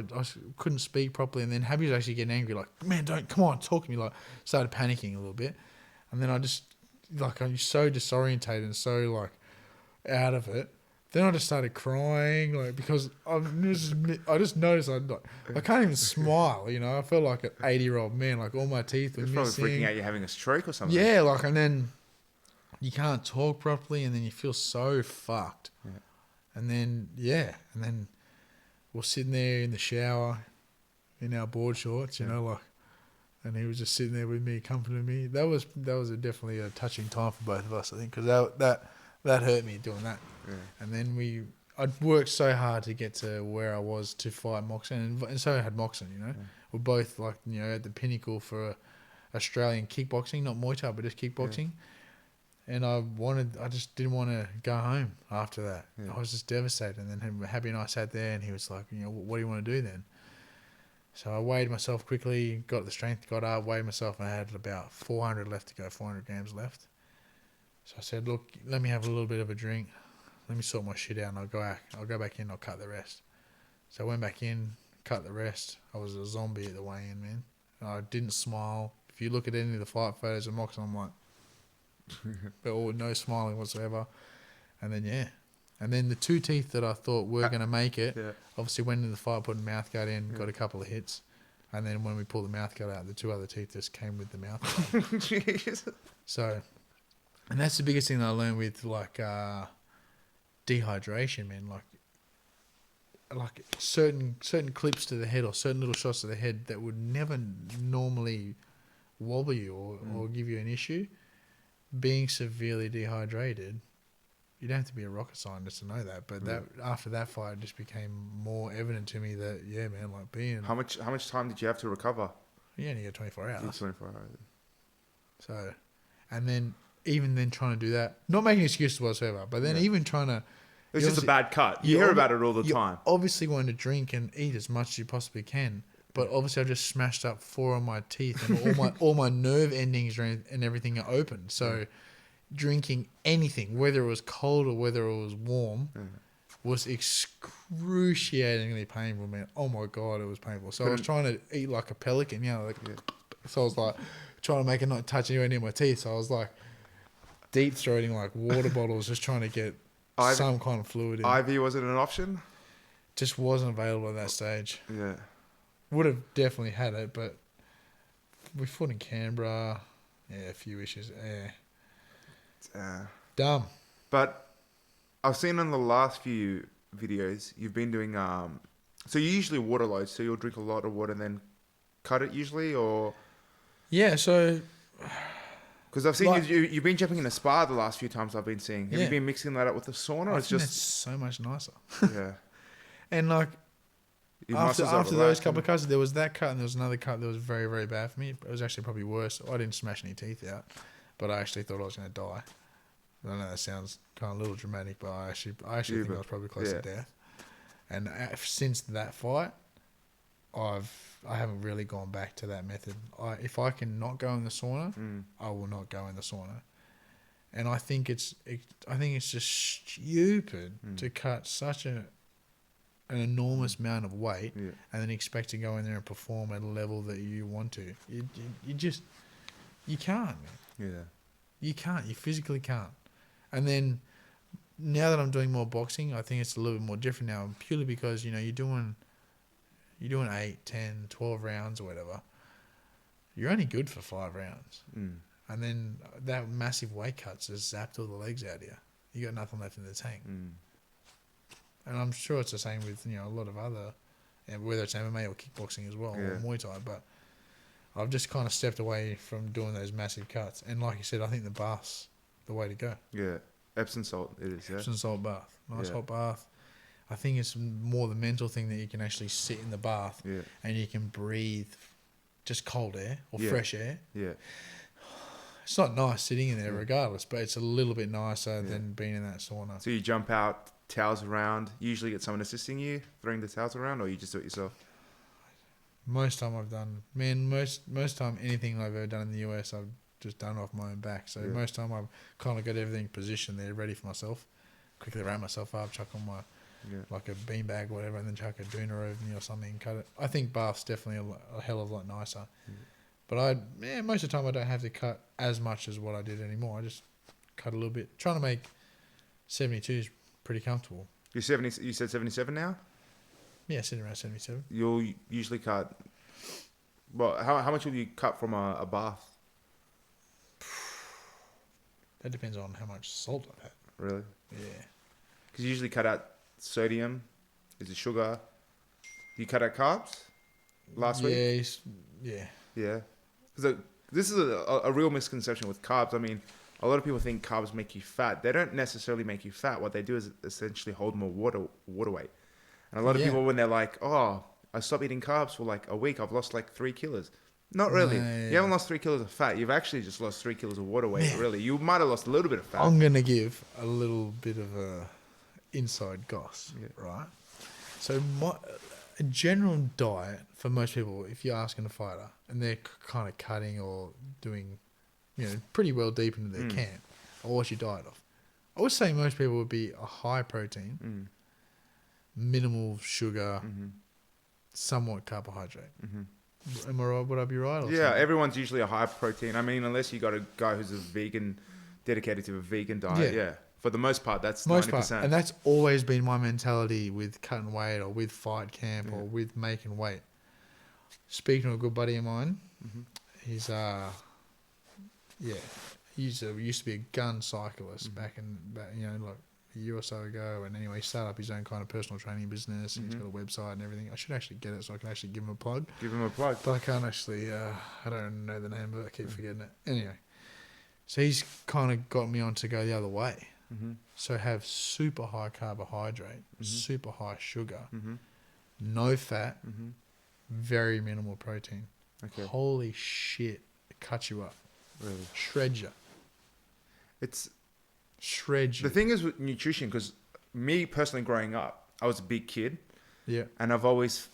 couldn't speak properly, and then Habby was actually getting angry. Man, come on, talk to me. Started panicking a little bit, and then I just I'm so disorientated and so out of it. Then I just started crying, because I just noticed I can't even smile. I felt like an 80-year-old man. All my teeth were missing. Probably freaking out you're having a stroke or something. Yeah, and then you can't talk properly, and then you feel so fucked. Yeah. And then we're sitting there in the shower in our board shorts, and he was just sitting there with me, comforting me. That was definitely a touching time for both of us, I think, because that hurt me doing that. Yeah. And then I'd worked so hard to get to where I was to fight Moxon, and so had Moxon, Yeah. We're both at the pinnacle for Australian kickboxing, not Muay Thai, but just kickboxing. Yeah. And I just didn't want to go home after that. Yeah. I was just devastated. And then Habby and I sat there, and he was like, what do you want to do then? So I weighed myself quickly, got the strength, got up, weighed myself, and I had about 400 left to go, 400 grams left. So I said, look, let me have a little bit of a drink. Let me sort my shit out, and I'll go back in, I'll cut the rest. So I went back in, cut the rest. I was a zombie at the weigh-in, man. I didn't smile. If you look at any of the fight photos of Moxon, I'm like, but no smiling whatsoever. And then, and then the two teeth that I thought were going to make it, obviously went into the fight, put a mouth guard in, got a couple of hits. And then when we pulled the mouth guard out, the two other teeth just came with the mouth guard. Jeez. So, and that's the biggest thing that I learned with dehydration, man. like certain clips to the head or certain little shots to the head that would never normally wobble you or give you an issue. Being severely dehydrated, you don't have to be a rocket scientist to know that. But after that fight, it just became more evident to me that man, like being How much time did you have to recover? You only get 24 hours. 24 hours. So, and then even then trying to do that, not making excuses whatsoever, but then even trying to. It's just a bad cut. You hear about it all the time. Obviously wanting to drink and eat as much as you possibly can, but obviously I've just smashed up 4 of my teeth and all my nerve endings and everything are open. So drinking anything, whether it was cold or whether it was warm, was excruciatingly painful, man. Oh my God, it was painful. So I was trying to eat like a pelican, so I was like trying to make it not touch anywhere near my teeth. So I was like deep throating like water bottles, just trying to get some kind of fluid in. IV wasn't an option? Just wasn't available at that stage. Yeah. Would have definitely had it, but we fought in Canberra. Yeah, a few issues. Dumb. But I've seen on the last few videos, you've been doing... so you usually water load, so you'll drink a lot of water and then cut it usually, or... Yeah, so... Because I've seen you've been jumping in a spa the last few times I've been seeing. Have you been mixing that up with the sauna? I think that's so much nicer. Yeah. And like after those couple of cuts, there was that cut and there was another cut that was very, very bad for me. It was actually probably worse. I didn't smash any teeth out, but I actually thought I was going to die. I know that sounds kind of a little dramatic, but I actually think I was probably close to death. And since that fight, I haven't really gone back to that method. If I can not go in the sauna, I will not go in the sauna. And I think it's just stupid to cut such an enormous amount of weight and then expect to go in there and perform at a level that you want to. You can't, man. Yeah. You can't. You physically can't. And then now that I'm doing more boxing, I think it's a little bit more different now, purely because you're doing 8, 10, 12 rounds or whatever. You're only good for 5 rounds. And then that massive weight cuts has zapped all the legs out of you. You got nothing left in the tank. And I'm sure it's the same with a lot of other, whether it's MMA or kickboxing as well, or Muay Thai. But I've just kind of stepped away from doing those massive cuts. And like you said, I think the bath's the way to go. Yeah, Epsom salt it is. Yeah, Epsom salt bath, nice hot bath. I think it's more the mental thing that you can actually sit in the bath and you can breathe just cold air or fresh air. Yeah. It's not nice sitting in there regardless, but it's a little bit nicer than being in that sauna. So you jump out, towels around, you usually get someone assisting you, throwing the towels around, or you just do it yourself? Most time most time anything I've ever done in the US, I've just done off my own back. So most time I've kind of got everything positioned there, ready for myself. Quickly wrap myself up, chuck on my... like a beanbag or whatever, and then chuck a doona over me or something and cut it. I think bath's definitely a hell of a lot nicer. But most of the time I don't have to cut as much as what I did anymore. I just cut a little bit. Trying to make 72 is pretty comfortable. You said 77 now? Yeah, sitting around 77. You'll usually cut... Well, how much will you cut from a bath? That depends on how much salt I've had. Really? Yeah. Because you usually cut out sodium, is it sugar? You cut out carbs last week? Yeah. Yeah. Because this is a real misconception with carbs. I mean, a lot of people think carbs make you fat. They don't necessarily make you fat. What they do is essentially hold more water weight. And a lot of people, when they're like, oh, I stopped eating carbs for like a week, I've lost like 3 kilos. Not really. You haven't lost 3 kilos of fat. You've actually just lost 3 kilos of water weight, really. You might have lost a little bit of fat. I'm going to give a little bit of a inside goss, right? So a general diet for most people, if you're asking a fighter, and they're kind of cutting or doing, pretty well deep into their camp, or what's your diet of? I would say most people would be a high protein, minimal sugar, somewhat carbohydrate. Am I right? Would I be right? Yeah, everyone's usually a high protein. I mean, unless you got a guy who's a vegan, dedicated to a vegan diet. Yeah. For the most part, that's 90%. And that's always been my mentality with cutting weight or with fight camp or with making weight. Speaking of a good buddy of mine, he's he used to be a gun cyclist back in a year or so ago, and anyway, he started up his own kind of personal training business, and he's got a website and everything. I should actually get it so I can actually give him a plug. Give him a plug. But I can't actually, I don't know the name, but I keep forgetting it. Anyway, so he's kind of got me on to go the other way. So have super high carbohydrate, super high sugar, no fat, very minimal protein. Okay. Holy shit, it cuts you up. Really? Shreds you. It's shreds you. The thing is with nutrition, because me personally growing up, I was a big kid. Yeah. And I've always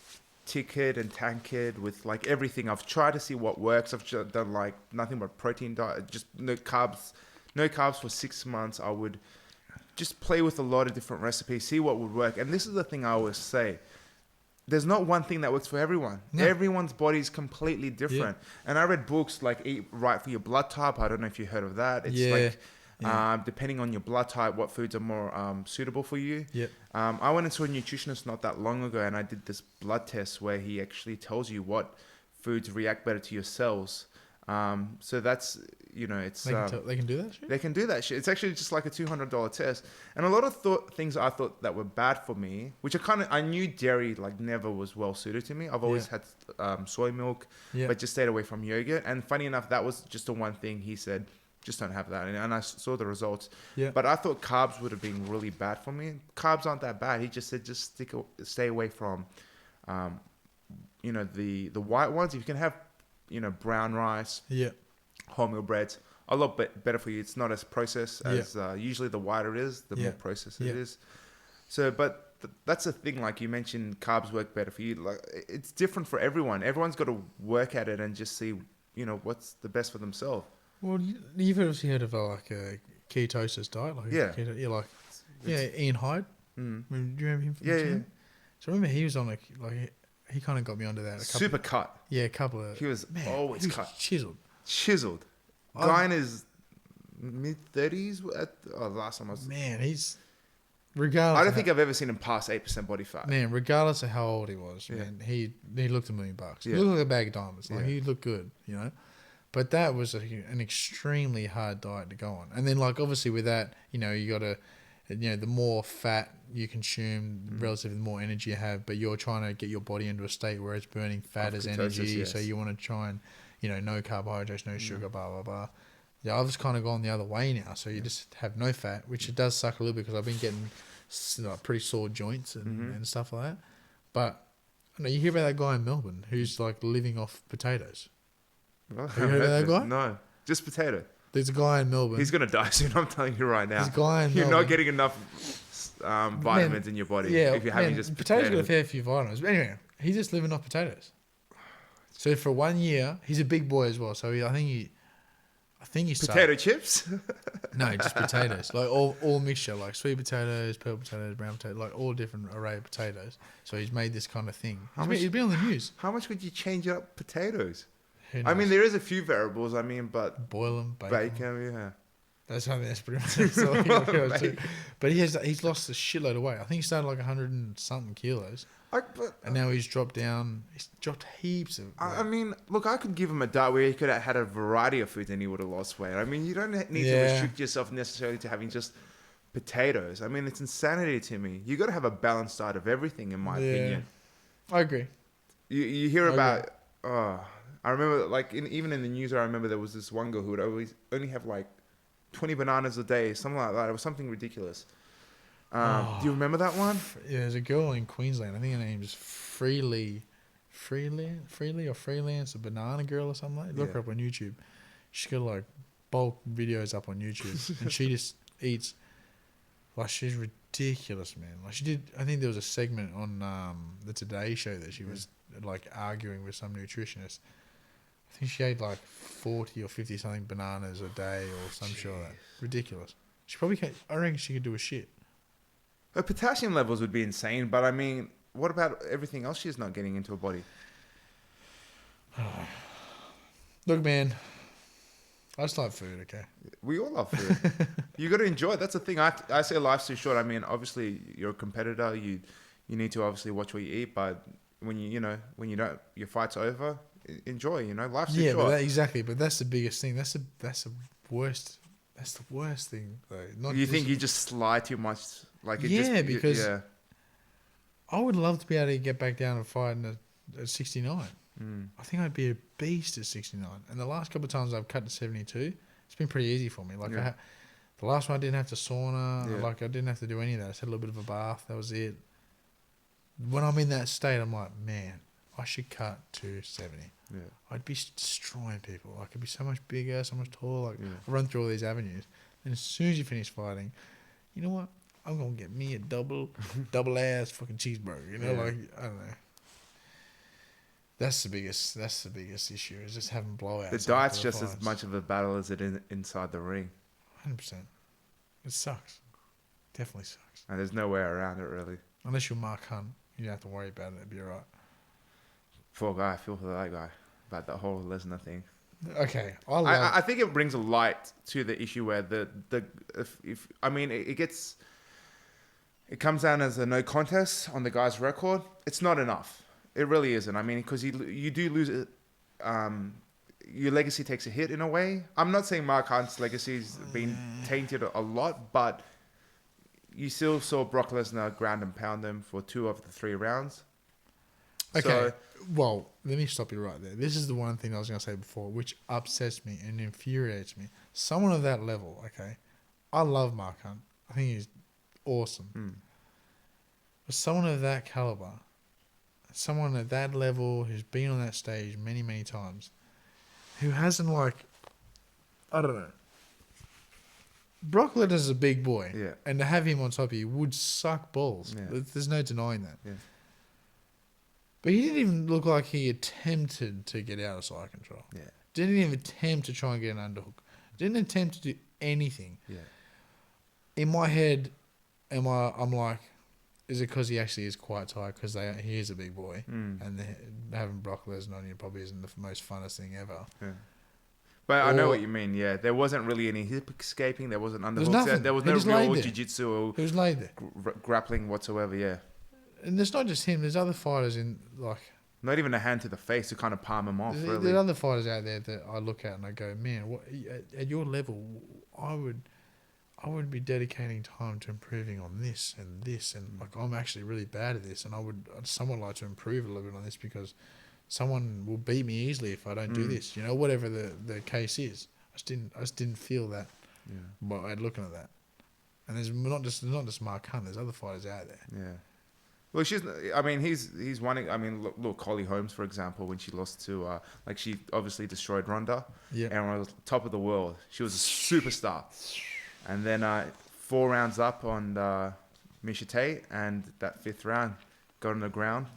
tickered and tanked with like everything. I've tried to see what works. I've done like nothing but protein diet, just no carbs for 6 months. I would just play with a lot of different recipes, see what would work. And this is the thing I always say. There's not one thing that works for everyone. No. Everyone's body is completely different. Yeah. And I read books like Eat Right for Your Blood Type. I don't know if you heard of that. It's depending on your blood type, what foods are more suitable for you. Yeah. I went into a nutritionist not that long ago, and I did this blood test where he actually tells you what foods react better to your cells. So that's, it's... They can do that shit? They can do that shit. It's actually just like a $200 test. And a lot of things I thought that were bad for me, which I knew dairy like never was well suited to me. I've always had soy milk, but just stayed away from yogurt. And funny enough, that was just the one thing he said, just don't have that. And I saw the results. Yeah. But I thought carbs would have been really bad for me. Carbs aren't that bad. He just said, just stay away from, the white ones. If you can have, brown rice, wholemeal breads, a lot better for you. It's not as processed as usually the whiter it is, the more processed it is. So, but that's the thing. Like you mentioned, carbs work better for you. Like it's different for everyone. Everyone's got to work at it and just see, what's the best for themselves. Well, you've obviously heard of like a ketosis diet, like Ian Hyde. Do you remember him? From the gym? So I remember he was on he kind of got me onto that. Super cut. Yeah, a couple of. He was always cut. Chiseled. Guy in his mid-30s. Last time I was. Man, he's regardless. I don't think I've ever seen him pass 8% body fat. Man, regardless of how old he was, man, he looked $1 million. He looked like a bag of diamonds. Like he looked good, But that was an extremely hard diet to go on. And then, like, obviously with that, you got to, the more fat you consume, relatively the more energy you have, but you're trying to get your body into a state where it's burning fat as energy. Yes. So you want to try and, no carbohydrates, no sugar, blah, blah, blah. Yeah, I've just kind of gone the other way now. So you just have no fat, which it does suck a little bit because I've been getting pretty sore joints and stuff like that. But, you hear about that guy in Melbourne who's, like, living off potatoes. Have you heard of that guy? No, just potato. There's a guy in Melbourne. He's going to die soon, I'm telling you right now. There's a guy in You're Melbourne. not getting enough vitamins in your body if you're having just potatoes. Got a fair few vitamins. But anyway, he's just living off potatoes. So for 1 year, he's a big boy as well. So I think he started... Potato chips? No, just potatoes. Like all mixture, like sweet potatoes, purple potatoes, brown potatoes, like all different array of potatoes. So he's made this kind of thing. He's been on the news. How much would you change up potatoes? I mean, there is a few variables. but boil them, bacon, That's pretty much all he goes to. But he's lost a shitload of weight. I think he started like 100 and something kilos, and now he's dropped down. He's dropped heaps of weight. I mean, look, I could give him a diet where he could have had a variety of foods and he would have lost weight. I mean, you don't need to restrict yourself necessarily to having just potatoes. I mean, it's insanity to me. You got to have a balanced diet of everything, in my opinion. I agree. You hear about. I remember, even in the news, I remember there was this one girl who would always only have 20 bananas a day, something like that. It was something ridiculous. Do you remember that one? Yeah, there's a girl in Queensland. I think her name is Freelance, a banana girl or something like that. Look her up on YouTube. She's got bulk videos up on YouTube, and she just eats. She's ridiculous, man. She did. I think there was a segment on the Today Show that she was arguing with some nutritionist. I think she ate 40 or 50 something bananas a day or some shit like that. Ridiculous. She probably can't. I reckon she could do a shit. Her potassium levels would be insane, but I mean, what about everything else she's not getting into her body? Look, man, I just like food, okay? We all love food. You got to enjoy it. That's the thing. I say life's too short. I mean, obviously, you're a competitor. You need to obviously watch what you eat, but when your fight's over, enjoy. Life's too short. Exactly. But that's the biggest thing. That's the worst That's the worst thing, though. Not you think you just slide too much? Like because I would love to be able to get back down and fight at 69. I think I'd be a beast at 69. And the last couple of times I've cut to 72, it's been pretty easy for me. Like the last one I didn't have to sauna. Yeah. Like I didn't have to do any of that. I just had a little bit of a bath. That was it. When I'm in that state, I'm like, man, I should cut to 70. Yeah. I'd be destroying people. I could be so much bigger, so much taller. Like I run through all these avenues. And as soon as you finish fighting, you know what? I'm gonna get me a double ass fucking cheeseburger. You know, like I don't know. That's the biggest issue is just having blowouts. The diet's just as much of a battle as it is inside the ring. 100%. It sucks. Definitely sucks. And there's no way around it really. Unless you're Mark Hunt, you don't have to worry about it. It'd be alright. Poor guy. I feel for that guy about the whole Lesnar thing. Okay, I think it brings a light to the issue where it comes down as a no contest on the guy's record. It's not enough. It really isn't. I mean, because you do lose it. Your legacy takes a hit in a way. I'm not saying Mark Hunt's legacy's been tainted a lot, but you still saw Brock Lesnar ground and pound them for 2 of the 3 rounds. Okay. So, well, let me stop you right there. This is the one thing I was going to say before, which upsets me and infuriates me. Someone of that level, okay, I love Mark Hunt. I think he's awesome. But someone of that caliber, someone at that level who's been on that stage many, many times, who hasn't I don't know. Brock Lesnar's a big boy. Yeah. And to have him on top of you would suck balls. Yeah. There's no denying that. Yeah. But he didn't even look like he attempted to get out of side control. Yeah. Didn't even attempt to try and get an underhook. Didn't attempt to do anything. Yeah. In my head, I'm like, is it because he actually is quite tired? Because he is a big boy, and having Brock Lesnar on you probably isn't the most funnest thing ever. Yeah. But I know what you mean. Yeah, there wasn't really any hip escaping. There wasn't underhooks. There was no real jiu-jitsu or he was laid there. Grappling whatsoever. Yeah. And there's not just him. There's other fighters not even a hand to the face to kind of palm him off. Really. There's other fighters out there that I look at and I go, man, at your level, I would be dedicating time to improving on this, and like I'm actually really bad at this, and I'd somewhat like to improve a little bit on this because someone will beat me easily if I don't do this. You know, whatever the case is. I just didn't feel that. Yeah. By looking at that, and there's not just Mark Hunt. There's other fighters out there. Yeah. Well, he's one. I mean, look, Holly Holmes, for example, when she lost to, she obviously destroyed Ronda. Yeah. And was top of the world. She was a superstar. And then 4 rounds up on Miesha Tate, and that 5th round got on the ground.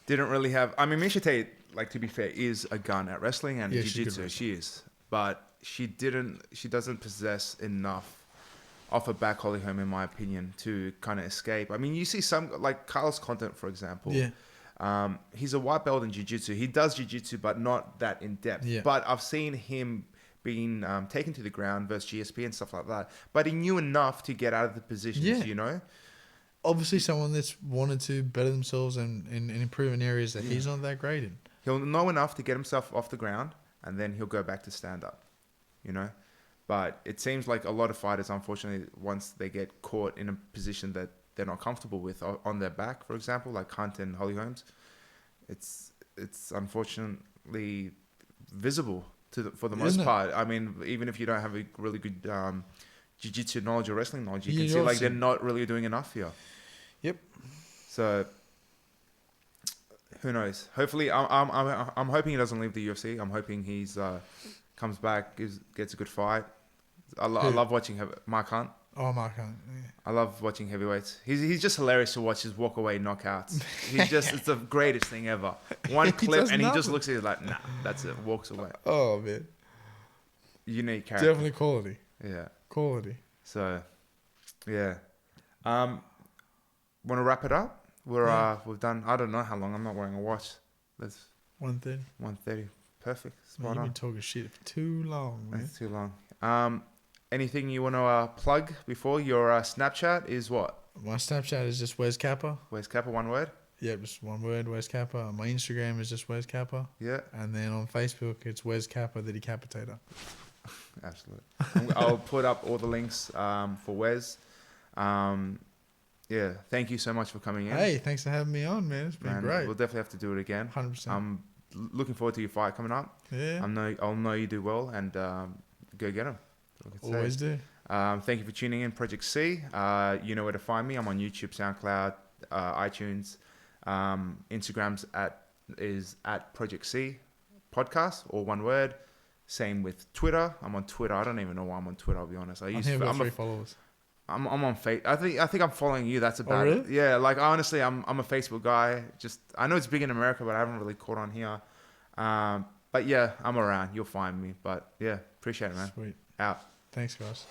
Didn't really have. I mean, Miesha Tate, to be fair, is a gun at wrestling and jiu-jitsu. She is, but she doesn't possess enough off her back Holly Holm, in my opinion, to kind of escape. I mean, you see some, like Carlos Content, for example. Yeah. He's a white belt in jiu-jitsu. He does jiu-jitsu, but not that in depth. Yeah. But I've seen him being taken to the ground versus GSP and stuff like that. But he knew enough to get out of the positions, you know? Obviously someone that's wanted to better themselves and improve in areas that he's not that great in. He'll know enough to get himself off the ground, and then he'll go back to stand-up, you know? But it seems like a lot of fighters, unfortunately, once they get caught in a position that they're not comfortable with on their back, for example, like Hunt and Holly Holmes, it's unfortunately visible for the most part. I mean, even if you don't have a really good jiu-jitsu knowledge or wrestling knowledge, you can see they're not really doing enough here. Yep. So who knows? Hopefully, I'm hoping he doesn't leave the UFC. I'm hoping he's comes back, gets a good fight. I love watching Mark Hunt. Oh, Mark Hunt. Yeah. I love watching heavyweights. He's just hilarious to watch his walk away knockouts. It's the greatest thing ever. One clip and he just looks at it like, nah, that's it. Walks away. Oh man. Unique character. Definitely quality. Yeah. Quality. So, yeah. Want to wrap it up? We've done. I don't know how long. I'm not wearing a watch. Let's 1:30. 1:30. Perfect. Man, you've been talking shit for too long, man. That's too long. Anything you want to plug before your Snapchat is what? My Snapchat is just Wes Capper. Wes Capper, one word? Yeah, just one word, Wes Capper. My Instagram is just Wes Capper. Yeah. And then on Facebook, it's Wes Capper, the Decapitator. Absolutely. I'll put up all the links for Wes. Yeah, thank you so much for coming in. Hey, thanks for having me on, man. It's been great. We'll definitely have to do it again. 100%. I'm looking forward to your fight coming up. Yeah. I'll know you do well, and go get him. Always do. Thank you for tuning in, Project C. You know where to find me. I'm on YouTube, SoundCloud, iTunes. Instagram's at Project C Podcast, or one word. Same with Twitter. I'm on Twitter. I don't even know why I'm on Twitter. I'll be honest. I'm 3 followers. I'm on Facebook. I think I'm following you. That's about really? it. Yeah, like honestly, I'm a Facebook guy. Just I know it's big in America, but I haven't really caught on here. But yeah, I'm around. You'll find me. But yeah, appreciate it, man. Sweet. Out. Thanks, guys.